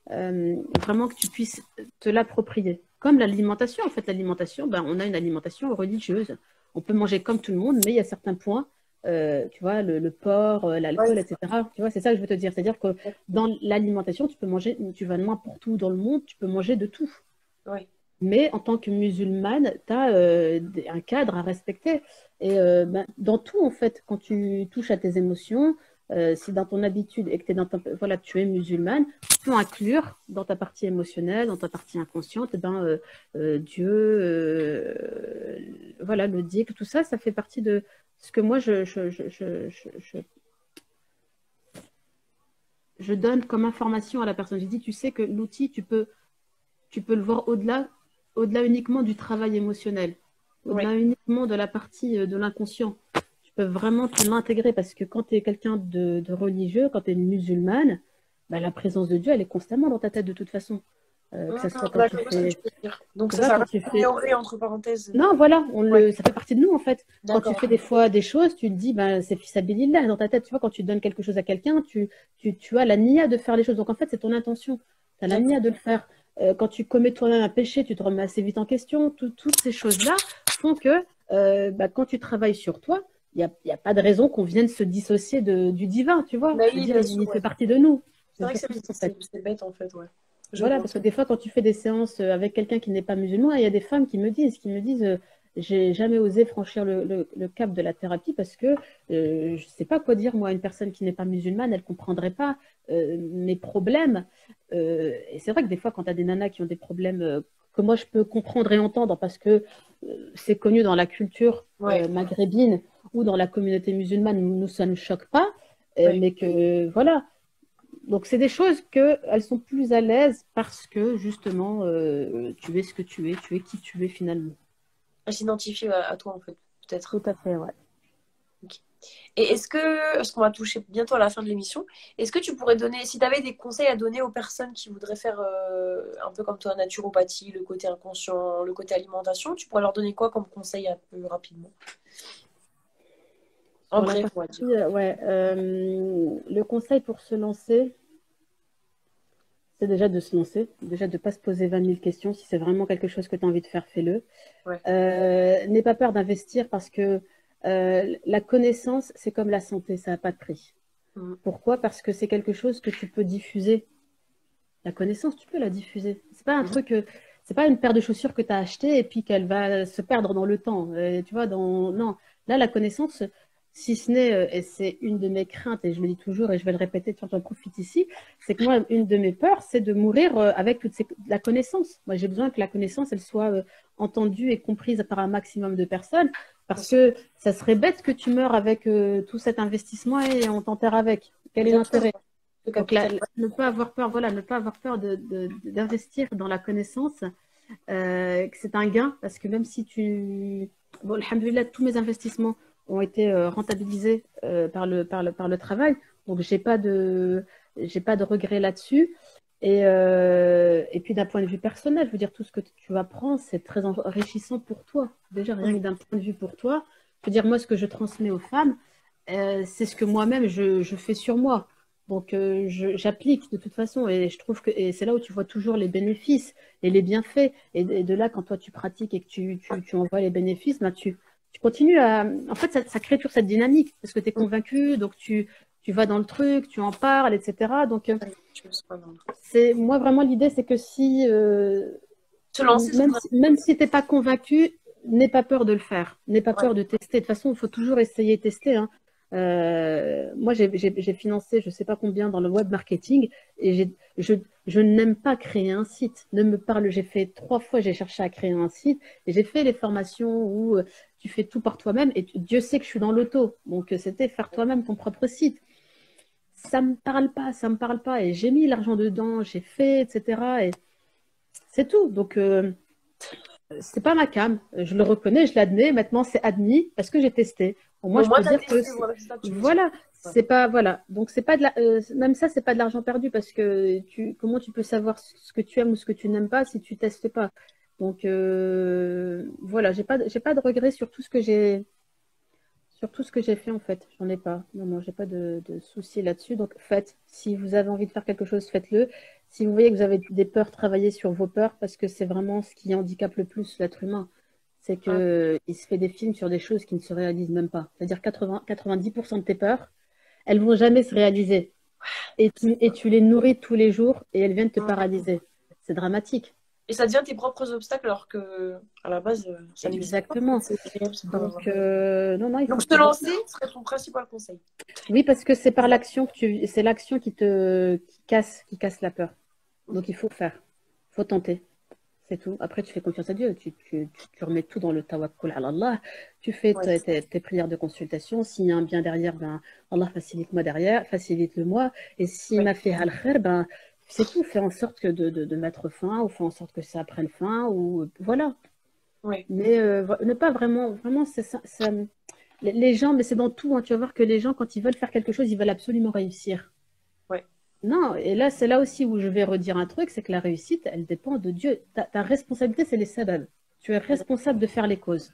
vraiment que tu puisses te l'approprier. Comme l'alimentation, en fait, l'alimentation, ben, on a une alimentation religieuse. On peut manger comme tout le monde, mais il y a certains points, tu vois, le porc, Ouais. l'alcool, etc. Tu vois, c'est ça que je veux te dire. C'est-à-dire que dans l'alimentation, tu peux manger, tu vas n'importe où dans le monde, tu peux manger de tout. Ouais. Mais en tant que musulmane, tu as un cadre à respecter. Et ben, dans tout, en fait, quand tu touches à tes émotions, si dans ton habitude et que voilà, tu es musulmane, tu peux inclure dans ta partie émotionnelle, dans ta partie inconsciente, eh ben, Dieu, voilà, le dhikr, tout ça, ça fait partie de ce que moi, je donne comme information à la personne. Je dis, tu sais que l'outil, tu peux le voir au-delà uniquement du travail émotionnel, Ouais. au-delà uniquement de la partie de l'inconscient. Tu peux vraiment l'intégrer parce que quand tu es quelqu'un de religieux, quand tu es une musulmane, bah, la présence de Dieu, elle est constamment dans ta tête de toute façon. Que ça soit quand D'accord, tu je vois ce que fais, tu veux dire. Donc tu ça, vois, ça quand reste tu fais, amélioré entre parenthèses. non, voilà, Ouais. ça fait partie de nous en fait. Quand tu D'accord. fais des fois des choses, tu te dis, ben, c'est fisabilillah dans ta tête. Tu vois, quand tu donnes quelque chose à quelqu'un, tu as la nia de faire les choses. Donc en fait, c'est ton intention. Tu as la D'accord. nia de le faire. Quand tu commets toi-même un péché, tu te remets assez vite en question. Toutes ces choses-là font que bah, quand tu travailles sur toi, y a pas de raison qu'on vienne se dissocier du divin, tu vois. Bah Je veux oui, dire, bien sûr, il fait ouais. partie de nous. C'est C'est vrai que surtout ça en fait. c'est bête en fait, ouais. Je Voilà, vois. parce que des fois, quand tu fais des séances avec quelqu'un qui n'est pas musulman, il y a des femmes qui me disent, j'ai jamais osé franchir le cap de la thérapie parce que je ne sais pas quoi dire, moi, à une personne qui n'est pas musulmane, elle ne comprendrait pas mes problèmes. Et c'est vrai que des fois, quand tu as des nanas qui ont des problèmes que moi, je peux comprendre et entendre parce que c'est connu dans la culture Ouais, maghrébine ou dans la communauté musulmane, nous, ça ne choque pas, ouais. mais que voilà. Donc, c'est des choses qu'elles sont plus à l'aise parce que, justement, tu es ce que tu es qui tu es finalement. À s'identifier à toi, en fait, peut-être. Tout à fait, ouais. Ok. Et parce qu'on va toucher bientôt à la fin de l'émission, est-ce que tu pourrais donner, si tu avais des conseils à donner aux personnes qui voudraient faire un peu comme toi, naturopathie, le côté inconscient, le côté alimentation, tu pourrais leur donner quoi comme conseil un peu rapidement? En Sur la bref, partie, on va dire. ouais, le conseil pour se lancer, c'est déjà de se lancer, déjà de ne pas se poser 20 000 questions. Si c'est vraiment quelque chose que tu as envie de faire, fais-le. Ouais. N'aie pas peur d'investir parce que la connaissance, c'est comme la santé, ça n'a pas de prix. Mm. Pourquoi? Parce que c'est quelque chose que tu peux diffuser. La connaissance, tu peux la diffuser. C'est pas un Mhm. truc, c'est pas une paire de chaussures que tu as achetée et puis qu'elle va se perdre dans le temps. Tu vois, non. Là, la connaissance, si ce n'est, et c'est une de mes craintes, et je le dis toujours et je vais le répéter, tu j'en profite ici, c'est que moi, une de mes peurs, c'est de mourir avec la connaissance. Moi, j'ai besoin que la connaissance, elle soit entendue et comprise par un maximum de personnes parce que ça serait bête que tu meurs avec tout cet investissement et on t'enterre avec. Quel est Exactement. l'intérêt? Le Donc, capital. ne pas avoir peur, voilà, ne pas avoir peur d'investir dans la connaissance, que c'est un gain, parce que même si tu... Bon, alhamdoulilah, tous mes investissements ont été rentabilisés par le travail, donc j'ai pas de regrets là-dessus. Et puis d'un point de vue personnel, je veux dire, tout ce que tu apprends, c'est très enrichissant pour toi. Déjà, rien Mhm. que d'un point de vue pour toi, je veux dire, moi, ce que je transmets aux femmes, c'est ce que moi-même, je fais sur moi. Donc, j'applique de toute façon et je trouve que et c'est là où tu vois toujours les bénéfices et les bienfaits. Et de là, quand toi, tu pratiques et que tu en vois les bénéfices, ben, tu continues à... En fait, ça crée toujours cette dynamique parce que tu es Mhm. convaincu, donc tu vas dans le truc, tu en parles, etc. Donc, Ouais, je me suis pas non. moi, vraiment, l'idée, c'est que si, Se lancer sans même si tu n'es pas convaincu, n'aie pas peur de le faire. N'aie pas ouais. peur de tester. De toute façon, il faut toujours essayer et tester, hein. Moi, j'ai financé je ne sais pas combien dans le web marketing et je n'aime pas créer un site. Ne me parle, j'ai fait 3 fois, j'ai cherché à créer un site et j'ai fait les formations où tu fais tout par toi-même et Dieu sait que je suis dans l'auto. Donc, c'était faire toi-même ton propre site. Ça me parle pas et j'ai mis l'argent dedans, j'ai fait, etc. Et c'est tout. Donc, c'est pas ma cam. Je le reconnais, je l'admets. Maintenant, c'est admis parce que j'ai testé. Pour Mais moi, au je moins, peux tu as dire que testé, voilà, c'est ça que tu veux dire. voilà, Ouais. c'est pas voilà. Donc c'est pas de même ça, c'est pas de l'argent perdu parce que comment tu peux savoir ce que tu aimes ou ce que tu n'aimes pas si tu testes pas. Donc voilà, j'ai pas de regrets sur tout ce que j'ai fait en fait. J'en ai pas. Non, non, j'ai pas de soucis là-dessus. Donc faites. Si vous avez envie de faire quelque chose, faites-le. Si vous voyez que vous avez des peurs, travaillez sur vos peurs parce que c'est vraiment ce qui handicape le plus l'être humain. C'est Ouais. que il se fait des films sur des choses qui ne se réalisent même pas. C'est-à-dire 90% de tes peurs, elles vont jamais se réaliser. Et tu les nourris tous les jours et elles viennent te paralyser. C'est dramatique. Et ça devient tes propres obstacles alors que à la base, ça n'existe pas. Exactement. C'est agréable, c'est pas Donc, grave. non, non, il faut Donc, se toujours. lancer serait ton principal conseil. Oui, parce que c'est par l'action c'est l'action qui casse la peur. Ok. Donc il faut faire, il faut tenter, c'est tout. Après, tu fais confiance à Dieu, tu remets tout dans le tawakkul ala Allah, tu fais Ouais, tes prières de consultation. S'il y a un bien derrière, ben Allah facilite-moi derrière, facilite-le-moi. Et s'il ouais, m'a fait al khair, ben c'est tout. Fais en sorte que de mettre fin, ou fais en sorte que ça prenne fin, ou voilà. ouais. Mais ne pas vraiment, vraiment, c'est ça, les gens, mais c'est dans tout, hein, tu vas voir que les gens, quand ils veulent faire quelque chose, ils veulent absolument réussir. Ouais. Non, et là, c'est là aussi où je vais redire un truc, c'est que la réussite, elle dépend de Dieu. Ta responsabilité, c'est les sabab. Tu es responsable de faire les causes.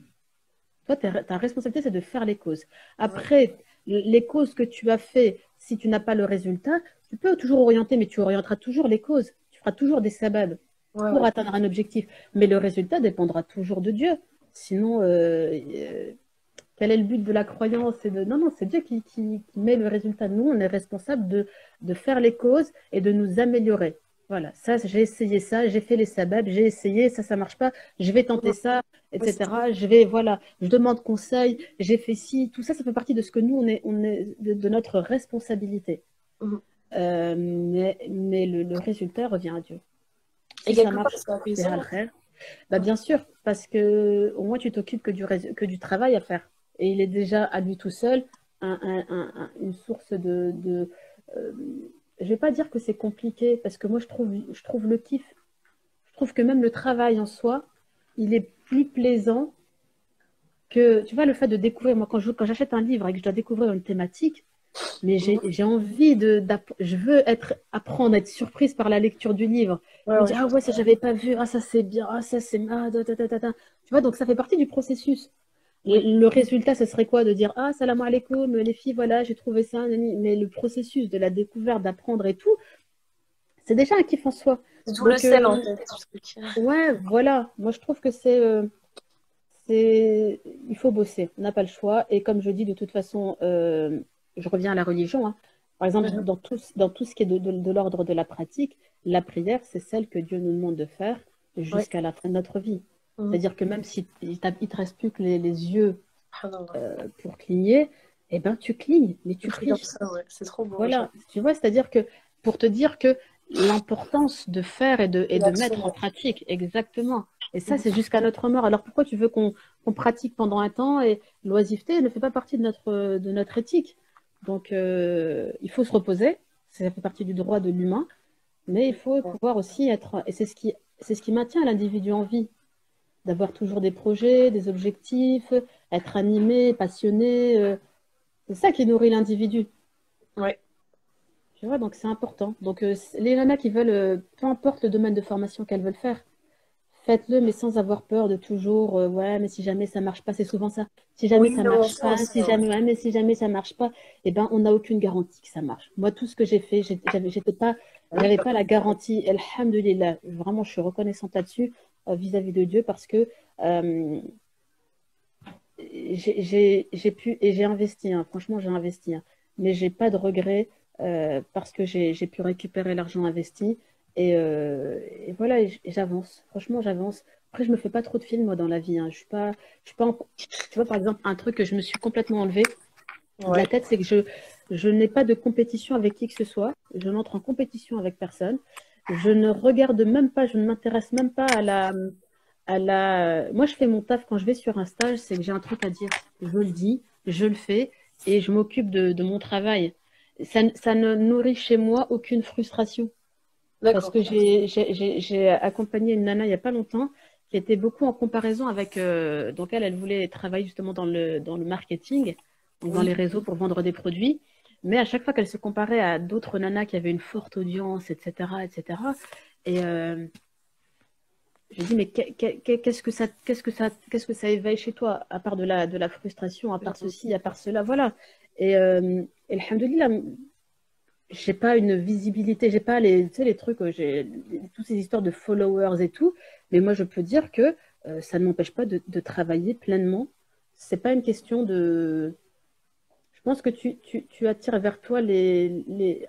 Toi, ta responsabilité, c'est de faire les causes. Ouais. Après, les causes que tu as fait, si tu n'as pas le résultat, tu peux toujours orienter, mais tu orienteras toujours les causes. Tu feras toujours des sabab Ouais, pour ouais. atteindre un objectif. Mais le résultat dépendra toujours de Dieu. Sinon, quel est le but de la croyance Non, non, c'est Dieu qui met le résultat. Nous, on est responsable de faire les causes et de nous améliorer. Voilà, ça, j'ai essayé ça, j'ai fait les sababs, j'ai essayé, ça marche pas, je vais tenter ça, Ouais, c'est etc. Je vais, voilà, je demande conseil, j'ai fait ci, tout ça, ça fait partie de ce que nous, on est de notre responsabilité. Mhm. Mais le résultat revient à Dieu. Et Si ça quelque part, marche, ça a c'est raison. al-khair. Bah, bien sûr, parce que au moins tu t'occupes que du travail à faire. Et il est déjà à lui tout seul une source euh, je vais pas dire que c'est compliqué, parce que moi je trouve le kiff, je trouve que même le travail en soi, il est plus plaisant que, tu vois, le fait de découvrir. Moi, quand j'achète un livre et que je dois découvrir une thématique, mais Mhm. j'ai envie je veux apprendre, être surprise par la lecture du livre. Ouais, Me ouais, dire, je ah vois ouais, ça. ça j'avais pas vu, ah ça c'est bien, ah ça c'est, ah, Tu vois, donc ça fait partie du processus. Oui. Le résultat, ce serait quoi? De dire, ah, salam alaikum, les filles, voilà, j'ai trouvé ça, nani. Mais le processus de la découverte, d'apprendre et tout, c'est déjà un kiff en soi. C'est tout le Donc, sel, en fait, du truc. ouais, voilà. Moi, je trouve que il faut bosser, on n'a pas le choix. Et comme je dis, de toute façon, je reviens à la religion, hein. Par exemple, Mhm. dans tout ce qui est de l'ordre de la pratique, la prière, c'est celle que Dieu nous demande de faire Ouais. jusqu'à la fin de notre vie. Mhm. C'est-à-dire que même si il ne te reste plus que les yeux Subhanallah. pour cligner, eh ben tu clignes, mais Je tu prie comme pries. ça, ouais. C'est trop beau, j'avoue. Voilà, tu vois, c'est-à-dire que pour te dire que l'importance de faire et de L'action, mettre en ouais. pratique, exactement. Et ça, Mhm. c'est jusqu'à notre mort. Alors pourquoi tu veux qu'on pratique pendant un temps et l'oisiveté ne fait pas partie de notre éthique? Donc, il faut se reposer, ça fait partie du droit de l'humain, mais il faut pouvoir aussi être, et c'est ce qui maintient l'individu en vie, d'avoir toujours des projets, des objectifs, être animé, passionné, c'est ça qui nourrit l'individu. Ouais. Tu vois, donc c'est important. Donc les nanas qui veulent, peu importe le domaine de formation qu'elles veulent faire, faites-le, mais sans avoir peur de toujours, ouais, mais si jamais ça marche pas, c'est souvent ça. Si jamais Oui, ça non, marche ça, pas, si ça, ouais. jamais, ouais, mais si jamais ça marche pas, eh ben, on n'a aucune garantie que ça marche. Moi, tout ce que j'ai fait, j'avais pas la garantie. Alhamdulillah, vraiment, je suis reconnaissante là-dessus, vis-à-vis de Dieu, parce que euh, j'ai pu et j'ai investi, hein. Franchement, j'ai investi, hein. Mais j'ai pas de regrets parce que j'ai pu récupérer l'argent investi et voilà, et j'avance. Franchement, j'avance. Après, je me fais pas trop de films moi dans la vie, hein. Je suis pas Tu vois, par exemple, un truc que je me suis complètement enlevé de la Ouais. tête, c'est que je n'ai pas de compétition avec qui que ce soit. Je n'entre en compétition avec personne. Je ne regarde même pas, je ne m'intéresse même pas moi, je fais mon taf quand je vais sur un stage, c'est que j'ai un truc à dire. Je le dis, je le fais et je m'occupe de mon travail. Ça ne nourrit chez moi aucune frustration. Parce D'accord. que j'ai accompagné une nana il n'y a pas longtemps qui était beaucoup en comparaison avec. Donc, elle voulait travailler justement dans le marketing, donc dans Oui. les réseaux pour vendre des produits. Mais à chaque fois qu'elle se comparait à d'autres nanas qui avaient une forte audience, etc., etc., et je dis, mais qu'est-ce que ça éveille chez toi, à part de la frustration, à part ceci, à part cela, voilà. Et alhamdoulilah, j'ai pas une visibilité, j'ai pas tu sais, les trucs, toutes ces histoires de followers et tout, mais moi je peux dire que ça ne m'empêche pas de travailler pleinement. C'est pas une question de. Je pense que tu attires vers toi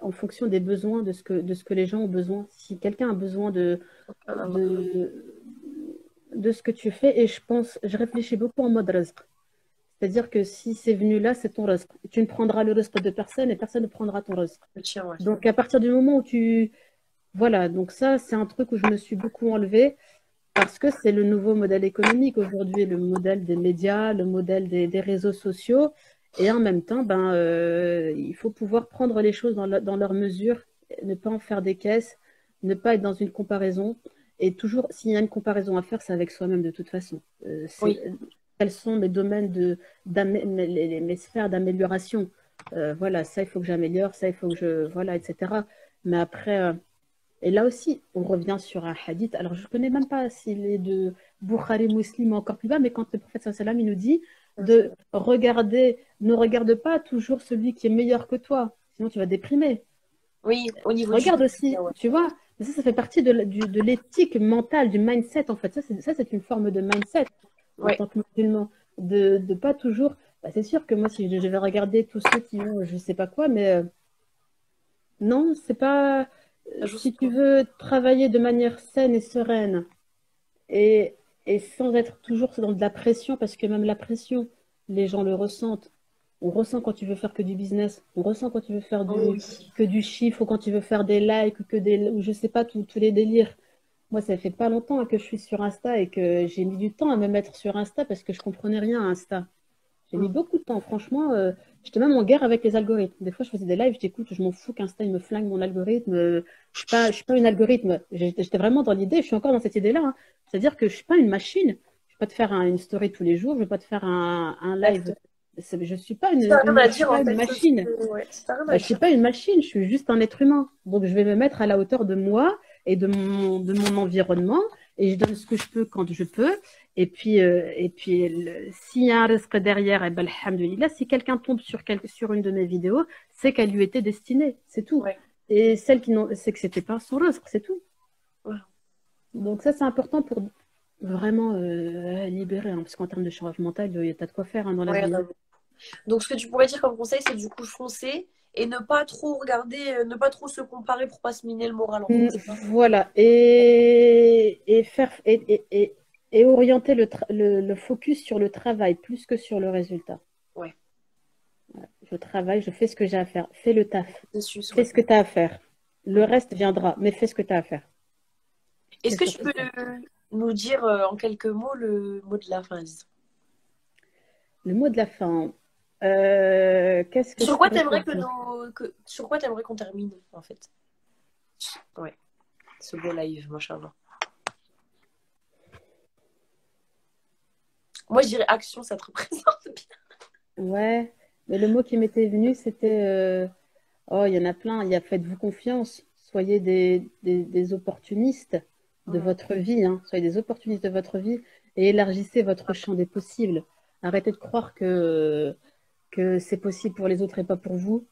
en fonction des besoins, de ce que les gens ont besoin. Si quelqu'un a besoin Subhanallah. de, de ce que tu fais, et je réfléchis beaucoup en mode risque. C'est-à-dire que si c'est venu là, c'est ton risque. Tu ne prendras le risque de personne et personne ne prendra ton risque. Le tien, ouais. Donc, à partir du moment où Voilà, donc ça, c'est un truc où je me suis beaucoup enlevée parce que c'est le nouveau modèle économique aujourd'hui, le modèle des médias, le modèle des réseaux sociaux. Et en même temps, il faut pouvoir prendre les choses dans leur mesure, ne pas en faire des caisses, ne pas être dans une comparaison. Et toujours, s'il y a une comparaison à faire, c'est avec soi-même de toute façon. Oui. Quels sont mes domaines mes sphères d'amélioration? Voilà, ça, il faut que j'améliore, ça, il faut que voilà, etc. Mais après, et là aussi, on revient sur un hadith. Alors, je ne connais même pas s'il est de Bukhari Muslim ou encore plus bas, mais quand le prophète sallam il nous dit de regarder, ne regarde pas toujours celui qui est meilleur que toi, sinon tu vas déprimer. Oui, au niveau du Regarde but, aussi, ouais. tu vois, mais ça fait partie de l'éthique mentale, du mindset en fait. Ça, c'est une forme de mindset en Ouais. tant que musulman. De pas toujours. C'est sûr que moi, si je vais regarder tous ceux qui ont je sais pas quoi, mais non, c'est pas. Ça joue Si sur tu toi. veux travailler de manière saine et sereine et, et sans être toujours dans de la pression, parce que même la pression, les gens le ressentent. On ressent quand tu veux faire que du business, on ressent quand tu veux faire Oh oui. que du chiffre ou quand tu veux faire des likes ou je sais pas, tous les délires. Moi, ça fait pas longtemps que je suis sur Insta et que j'ai mis du temps à me mettre sur Insta parce que je comprenais rien à Insta. J'ai mis Mm. beaucoup de temps, franchement. J'étais même en guerre avec les algorithmes. Des fois, je faisais des lives, je dis, écoute, je m'en fous qu'Insta, il me flingue mon algorithme. Je suis pas une algorithme. J'étais vraiment dans l'idée, je suis encore dans cette idée-là, hein. C'est-à-dire que je suis pas une machine. Je vais pas te faire une story tous les jours, je vais pas te faire un live. Exact. Je suis Si t'as rien à je suis dire, pas en une fait, machine. ouais, si t'as rien Bah, à je suis dire. pas une machine, je suis juste un être humain. Donc, je vais me mettre à la hauteur de moi et de mon environnement et je donne ce que je peux quand je peux. Et puis s'il y a un risque derrière, eh ben, alhamdoulilah, si quelqu'un tombe sur une de mes vidéos, c'est qu'elle lui était destinée, c'est tout. Ouais. Et celle qui n'ont, c'est que c'était pas son risque, c'est tout. Ouais. Donc, ça, c'est important pour vraiment libérer, hein, parce qu'en termes de charge mentale, il y a tas de quoi faire hein, dans la Ouais, vie, hein. donc, ce que tu pourrais dire comme conseil, c'est du coup foncer et ne pas trop regarder, ne pas trop se comparer pour pas se miner le moral, en fait, Mm, c'est ça? voilà, et orienter le focus sur le travail plus que sur le résultat. Ouais, Je travaille, je fais ce que j'ai à faire. Fais le taf. processus, Fais ouais. ce que tu as à faire. Le Mhm. reste viendra, mais fais ce que tu as à faire. Est-ce C'est que tu surtout peux ça. nous dire en quelques mots le mot de la fin, disons. Le mot de la fin. Qu'est-ce que Sur je quoi pourrais te t'aimerais dire? sur quoi t'aimerais qu'on termine, en fait? Ouais, ce beau live, machin. Moi, je dirais action, ça te représente bien. Ouais, mais le mot qui m'était venu, c'était oh, il y en a plein. Il y a faites-vous confiance. Soyez des opportunistes de Mhm. votre vie, hein. Soyez des opportunistes de votre vie et élargissez votre champ des possibles. Arrêtez de croire que c'est possible pour les autres et pas pour vous.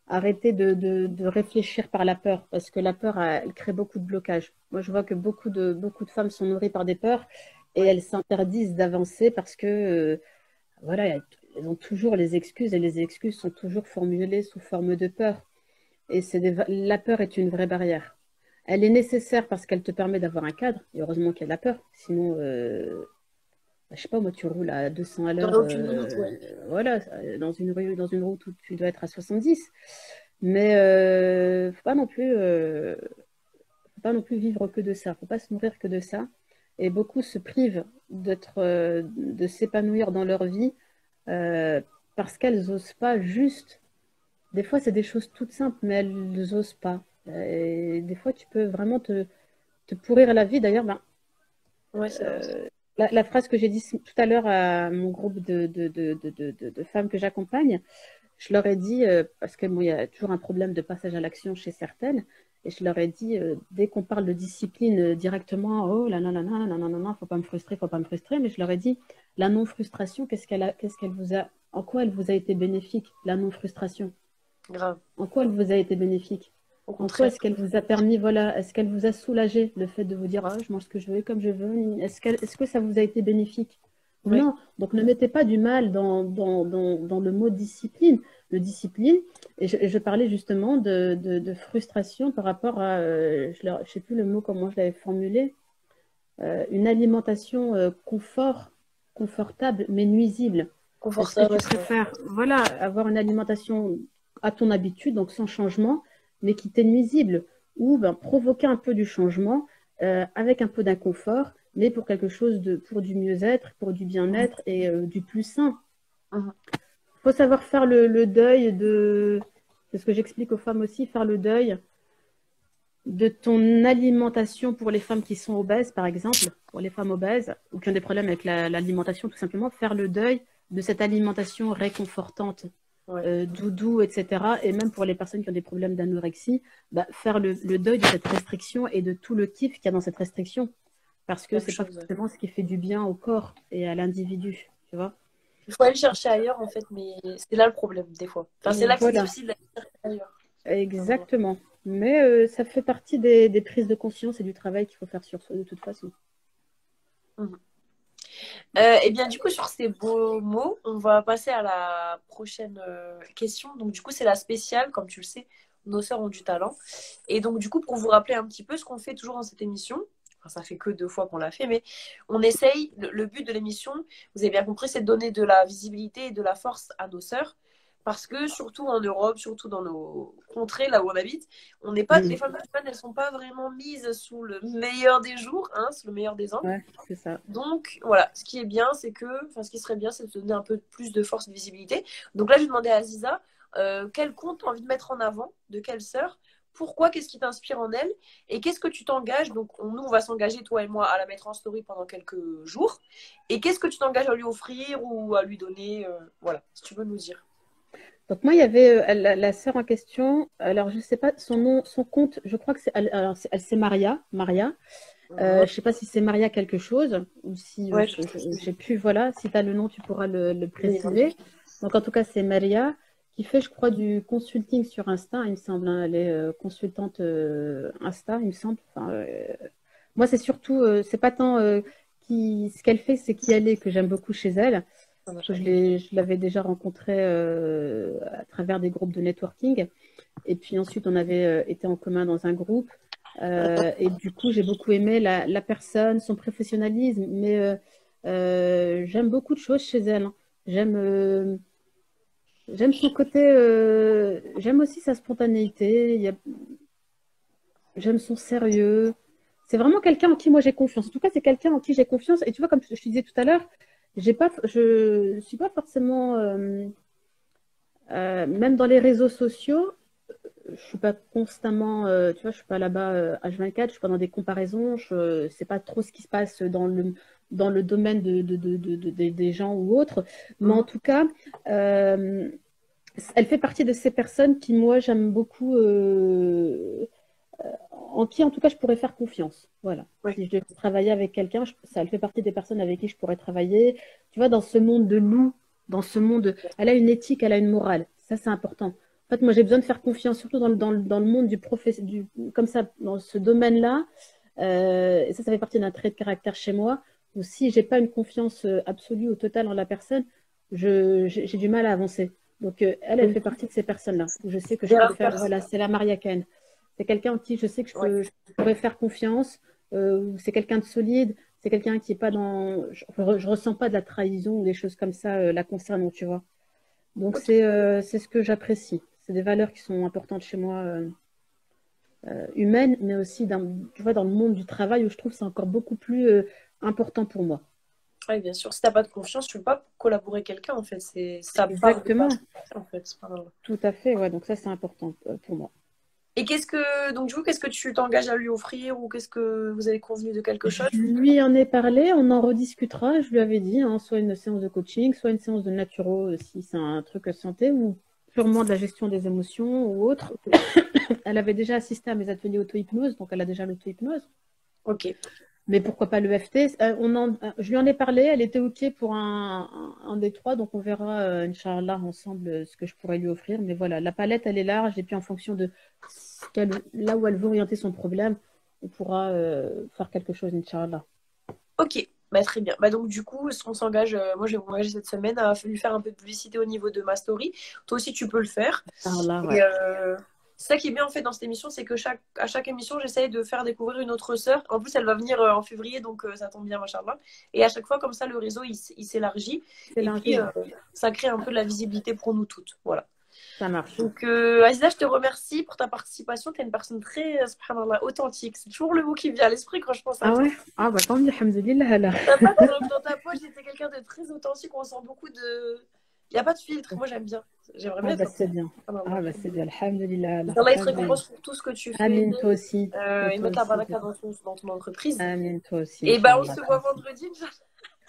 Arrêtez de réfléchir par la peur, parce que la peur, elle crée beaucoup de blocages. Moi, je vois que beaucoup de femmes sont nourries par des peurs et Ouais, elles s'interdisent d'avancer parce que voilà, elles ont toujours les excuses et les excuses sont toujours formulées sous forme de peur. Et la peur est une vraie barrière. Elle est nécessaire parce qu'elle te permet d'avoir un cadre. Et heureusement qu'il y a de la peur. Sinon, je sais pas, moi, tu roules à 200 à t'aurais l'heure, aucune limite, ouais. voilà, dans une route où tu dois être à 70. Mais faut pas non plus vivre que de ça. Faut pas se nourrir que de ça. Et beaucoup se privent de s'épanouir dans leur vie euh, parce qu'elles osent pas juste. Des fois, c'est des choses toutes simples, mais elles n'osent pas. Et des fois, tu peux vraiment te pourrir la vie. D'ailleurs, ben, Ouais, c'est vrai. la phrase que j'ai dit tout à l'heure à mon groupe de femmes que j'accompagne, je leur ai dit, parce que bon, il y a toujours un problème de passage à l'action chez certaines, et je leur ai dit, dès qu'on parle de discipline directement, oh là là là là là là là là, faut pas me frustrer, faut pas me frustrer, mais je leur ai dit, la non-frustration, qu'est-ce qu'elle vous a, en quoi elle vous a été bénéfique, la non-frustration? Grave. En quoi elle vous a été bénéfique? Au En quoi contraire. est-ce qu'elle vous a permis, voilà, est-ce qu'elle vous a soulagé le fait de vous dire, ah, je mange ce que je veux et comme je veux? Est-ce que ça vous a été bénéfique? Ouais. Non. Donc ne mettez pas du mal dans le mot discipline. Le discipline, et je parlais justement de frustration par rapport à, je ne sais plus le mot, comment je l'avais formulé, une alimentation confortable mais nuisible. Est-ce que Confortable, tu ouais, c'est vrai. préfères, voilà, avoir une alimentation à ton habitude, donc sans changement, mais qui t'est nuisible, ou ben, provoquer un peu du changement avec un peu d'inconfort, mais pour quelque chose pour du mieux-être, pour du Mhm. bien-être et du plus sain. Mhm. Il faut savoir faire le deuil c'est ce que j'explique aux femmes aussi, faire le deuil de ton alimentation pour les femmes qui sont obèses, par exemple, pour les femmes obèses ou qui ont des problèmes avec l'alimentation, tout simplement, faire le deuil de cette alimentation réconfortante, Ouais. doudou, etc. Et même pour les personnes qui ont des problèmes d'anorexie, bah, faire le deuil de cette restriction et de tout le kiff qu'il y a dans cette restriction. Parce que Même c'est pas chose, ouais. forcément ce qui fait du bien au corps et à l'individu, tu vois. Il faut aller le chercher ailleurs, en fait, mais c'est là le problème, des fois. Enfin, c'est là que c'est Voilà, difficile d'aller le chercher ailleurs. Vraiment. exactement. Mais ça fait partie des prises de conscience et du travail qu'il faut faire sur soi de toute façon. Mhm. Et bien, du coup, sur ces beaux mots, on va passer à la prochaine question. Donc, du coup, c'est la spéciale, comme tu le sais. nos sœurs ont du talent. Et donc, du coup, pour vous rappeler un petit peu ce qu'on fait toujours dans cette émission, enfin, ça fait que 2 fois qu'on l'a fait, mais on essaye, le but de l'émission, vous avez bien compris, c'est de donner de la visibilité et de la force à nos sœurs. Parce que surtout en Europe, surtout dans nos contrées, là où on habite, on n'est pas, les femmes musulmanes, elles ne sont pas vraiment mises sous le meilleur des jours, hein, sous le meilleur des angles. Ouais, c'est ça. Donc voilà, ce qui est bien, c'est que, enfin, ce qui serait bien, c'est de donner un peu plus de force et de visibilité. Donc là, j'ai demandé à Aziza quel compte tu as envie de mettre en avant, de quelle sœur, pourquoi, qu'est-ce qui t'inspire en elle, et qu'est-ce que tu t'engages. Donc nous, on va s'engager, toi et moi, à la mettre en story pendant quelques jours. Et qu'est-ce que tu t'engages à lui offrir ou à lui donner, voilà, si tu veux nous dire. Donc moi, il y avait la sœur en question. Alors, je ne sais pas son nom, son compte. Je crois que c'est Maria. Maria. Je ne sais pas si c'est Maria quelque chose ou si Ouais, j'ai pu. Voilà, si tu as le nom, tu pourras le préciser. Donc en tout cas, c'est Maria qui fait, je crois, du consulting sur Insta, il me semble. Hein. Elle est consultante Insta, il me semble. Enfin, moi, c'est surtout, c'est pas tant ce qu'elle fait, c'est qui elle est que j'aime beaucoup chez elle. Je l'avais déjà rencontrée à travers des groupes de networking. Et puis ensuite, on avait été en commun dans un groupe. Et du coup, j'ai beaucoup aimé la personne, son professionnalisme. Mais j'aime beaucoup de choses chez elle. Hein. J'aime son côté. J'aime aussi sa spontanéité. J'aime son sérieux. C'est vraiment quelqu'un en qui moi j'ai confiance. En tout cas, c'est quelqu'un en qui j'ai confiance. Et tu vois, comme je te disais tout à l'heure, je ne suis pas forcément, même dans les réseaux sociaux, je ne suis pas constamment, tu vois, je ne suis pas là-bas H24, je ne suis pas dans des comparaisons, je ne sais pas trop ce qui se passe dans le domaine des gens ou autres. Mais en tout cas, elle fait partie de ces personnes qui, moi, j'aime beaucoup, en qui, en tout cas, je pourrais faire confiance. Voilà. Oui. Si je devais travailler avec quelqu'un, elle fait partie des personnes avec qui je pourrais travailler. Tu vois, dans ce monde de loups, dans ce monde, elle a une éthique, elle a une morale. Ça, c'est important. En fait, moi, j'ai besoin de faire confiance, surtout dans le monde comme ça, dans ce domaine-là. Et ça fait partie d'un trait de caractère chez moi. Ou si j'ai pas une confiance absolue ou totale en la personne, j'ai du mal à avancer. Donc, elle fait partie de ces personnes-là. Où je sais que je peux faire. Voilà, c'est la Maria Ken. C'est quelqu'un en qui je sais que je pourrais faire confiance. C'est quelqu'un de solide. C'est quelqu'un qui est pas dans. Je ressens pas de la trahison ou des choses comme ça la concernant, tu vois. Donc, c'est ce que j'apprécie. C'est des valeurs qui sont importantes chez moi, humaines, mais aussi tu vois, dans le monde du travail où je trouve que c'est encore beaucoup plus important pour moi. Oui, bien sûr. Si tu n'as pas de confiance, tu ne peux pas collaborer avec quelqu'un, en fait. Ça Exactement. en fait. Tout à fait, ouais. Donc ça, c'est important pour moi. Et donc, du coup, qu'est-ce que tu t'engages à lui offrir ou qu'est-ce que vous avez convenu de quelque chose? Je lui en ai parlé, on en rediscutera. Je lui avais dit, hein, soit une séance de coaching, soit une séance de naturo, si c'est un truc santé, ou purement de la gestion des émotions ou autre. Elle avait déjà assisté à mes ateliers auto-hypnose, donc elle a déjà l'auto-hypnose. Ok. Mais pourquoi pas l'EFT? Je lui en ai parlé, elle était OK pour un des trois, donc on verra, Inch'Allah, ensemble ce que je pourrais lui offrir. Mais voilà, la palette, elle est large, et puis en fonction de là où elle veut orienter son problème, on pourra faire quelque chose, Inch'Allah. Ok, bah, très bien. Bah, donc, du coup, on s'engage, moi, je vais m'engager cette semaine à lui faire un peu de publicité au niveau de ma story. Toi aussi, tu peux le faire. Inch'Allah, Et, ouais. c'est ça qui est bien en fait dans cette émission, c'est que à chaque émission, j'essaye de faire découvrir une autre sœur. En plus, elle va venir en février, donc ça tombe bien, machallah. Et à chaque fois, comme ça, le réseau, il s'élargit. Et puis, ça crée un peu de la visibilité pour nous toutes. Voilà. Ça marche. Donc, Aziza, je te remercie pour ta participation. Tu es une personne très, subhanallah, authentique. C'est toujours le mot qui me vient à l'esprit quand je pense à toi. Ah ouais? Ah bah tant mieux, alhamdoulilah. T'as pas ta langue dans ta poche, c'était quelqu'un de très authentique. On sent beaucoup de... Il n'y a pas de filtre. Moi, j'aime bien. J'aimerais bien. Ah bah c'est bien. Ah bah c'est bien, alhamdoulilah. Allah, il te récompense pour tout ce que tu fais. Amin, toi aussi. Et mettre la baraka dans ton entreprise. Amin, toi aussi. Et bah, on se voit vendredi, Inch'Allah.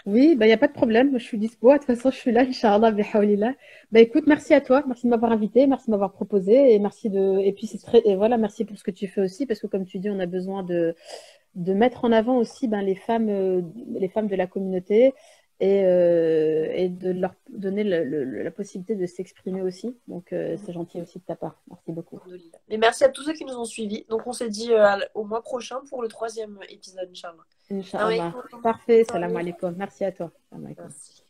Oui, bah, il n'y a pas de problème. Je suis dispo. De toute façon, je suis là, Inch'Allah, bihawlillah. Bah, écoute, merci à toi. Merci de m'avoir invité. Merci de m'avoir proposé. Et et puis, et voilà, merci pour ce que tu fais aussi. Parce que, comme tu dis, on a besoin de mettre en avant aussi les femmes de la communauté et de leur donner la possibilité de s'exprimer aussi. Donc, c'est gentil aussi de ta part. Merci beaucoup. Et merci à tous ceux qui nous ont suivis. Donc, on se dit au mois prochain pour le 3e épisode, Inch'Allah. Inch'Allah. Parfait. Salam alaikum. Merci à toi. Salam alaikum. Merci.